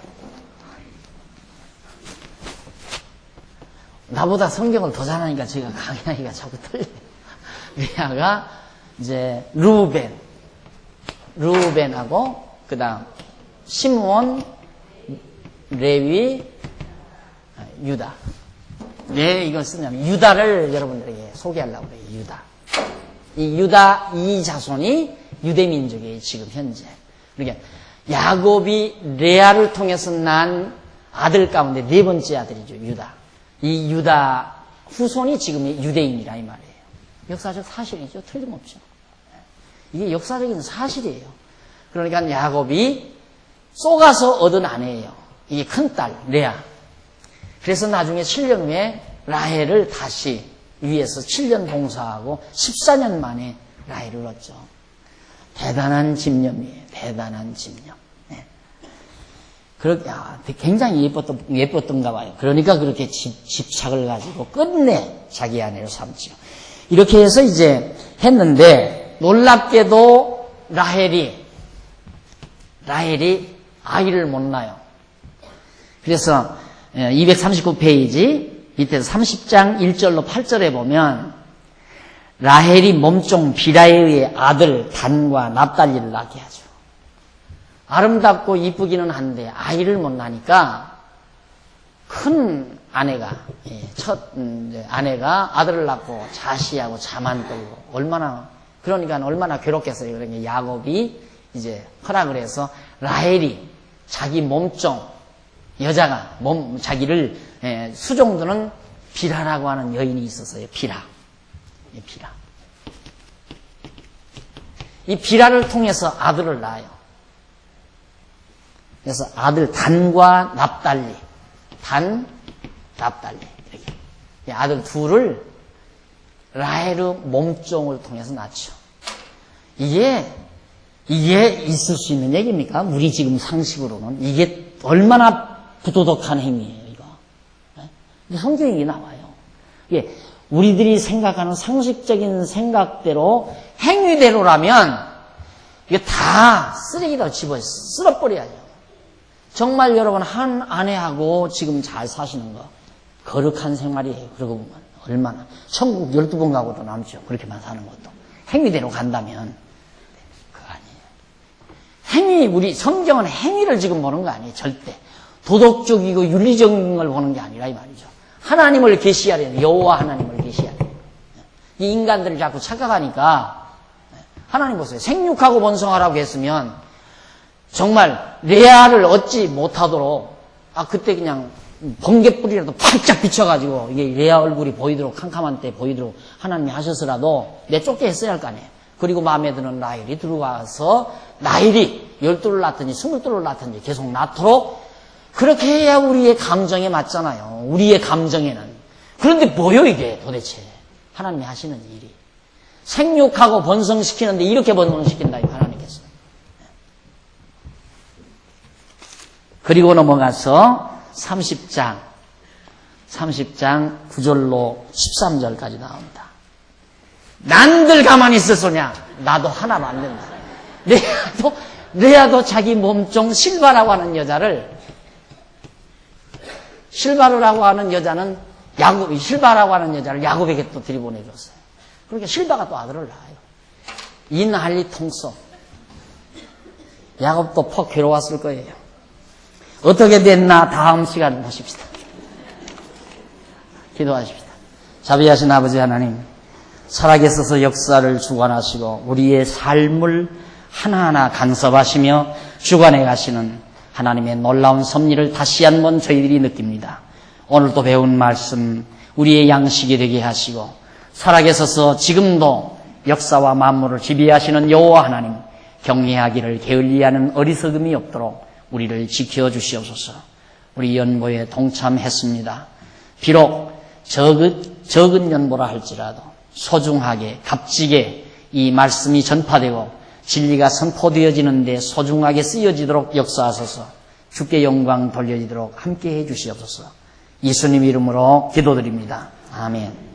나보다 성경을 더 잘하니까 제가 강의하기가 자꾸 틀려요. 레아가 이제 루벤하고 그다음 시므온, 레위, 유다. 왜 이걸 쓰냐면 유다를 여러분들에게 소개하려고 그래요. 유다. 이 유다 이 자손이 유대 민족이에요. 지금 현재. 그러니까 야곱이 레아를 통해서 난 아들 가운데 네 번째 아들이죠. 유다. 이 유다 후손이 지금 유대인이라 이 말이에요. 역사적 사실이죠. 틀림없죠. 이게 역사적인 사실이에요. 그러니까 야곱이 쏘가서 얻은 아내예요. 이게 큰딸 레아. 그래서 나중에 7년 후에 라헬을 다시 위에서 7년 봉사하고 14년 만에 라헬을 얻죠. 대단한 집념이에요. 대단한 집념. 네. 그렇게 굉장히 예뻤던가 봐요. 그러니까 그렇게 집착을 가지고 끝내 자기 아내로 삼죠. 이렇게 해서 이제 했는데 놀랍게도 라헬이 아이를 못 낳아요. 그래서 239페이지 밑에서 30장 1절로 8절에 보면 라헬이 몸종 비라에 의해 아들 단과 납달리를 낳게 하죠. 아름답고 이쁘기는 한데 아이를 못 낳으니까 큰 아내가 첫 아내가 아들을 낳고 자시하고 잠안 떨고 얼마나 괴롭겠어요. 그러니까 야곱이 이제 허락을 해서 라헬이 자기 몸종 여자가 자기를 수종드는 비라라고 하는 여인이 있었어요. 비라. 이 비라를 통해서 아들을 낳아요. 그래서 아들 단과 납달리, 이렇게 아들 둘을 라헬의 몸종을 통해서 낳죠. 이게 있을 수 있는 얘기입니까? 우리 지금 상식으로는 이게 얼마나 부도덕한 행위예요, 이거. 성경이 나와요. 이게 우리들이 생각하는 상식적인 생각대로 행위대로라면 이게 다 쓰레기다 쓸어버려야죠. 정말 여러분 한 아내하고 지금 잘 사시는 거 거룩한 생활이에요. 그러고 보면 얼마나 천국 12번 가고도 남죠. 그렇게만 사는 것도 행위대로 간다면 그거 아니에요. 우리 성경은 행위를 지금 보는 거 아니에요. 절대 도덕적이고 윤리적인 걸 보는 게 아니라 이 말이죠. 하나님을 계시하려는 여호와 하나님을 계시하려는 이 인간들을 자꾸 착각하니까 하나님 보세요. 생육하고 번성하라고 했으면 정말 레아를 얻지 못하도록 그때 그냥 번개불이라도 팔짝 비춰가지고 이게 레아 얼굴이 보이도록 캄캄한 때 보이도록 하나님이 하셔서라도 내쫓게 했어야 할 거 아니에요. 그리고 마음에 드는 라헬이 들어와서 라헬이 12를 낳든지 22를 낳든지 계속 낳도록 그렇게 해야 우리의 감정에 맞잖아요. 우리의 감정에는. 그런데 뭐요 이게 도대체 하나님이 하시는 일이. 생육하고 번성시키는데 이렇게 번성시킨다 하나님께서. 그리고 넘어가서 30장 9절로 13절까지 나옵니다. 난들 가만히 있었으냐? 나도 하나 만든다. 레아도 자기 몸종 실바라고 하는 여자를 실바라고 하는 여자를 야곱에게 또 들이보내줬어요. 그러니까 실바가 또 아들을 낳아요. 인할리 통속. 야곱도 퍽 괴로웠을 거예요. 어떻게 됐나 다음 시간 보십시다. 기도하십시다. 자비하신 아버지 하나님, 살아계셔서 역사를 주관하시고 우리의 삶을 하나하나 간섭하시며 주관해 가시는 하나님의 놀라운 섭리를 다시 한번 저희들이 느낍니다. 오늘도 배운 말씀 우리의 양식이 되게 하시고 살아계셔서 지금도 역사와 만물을 지배하시는 여호와 하나님 경외하기를 게을리하는 어리석음이 없도록 우리를 지켜주시옵소서. 우리 연보에 동참했습니다. 비록 적은 연보라 할지라도 소중하게 값지게 이 말씀이 전파되고 진리가 선포되어지는 데 소중하게 쓰여지도록 역사하소서. 주께 영광 돌려지도록 함께해 주시옵소서. 예수님 이름으로 기도드립니다. 아멘.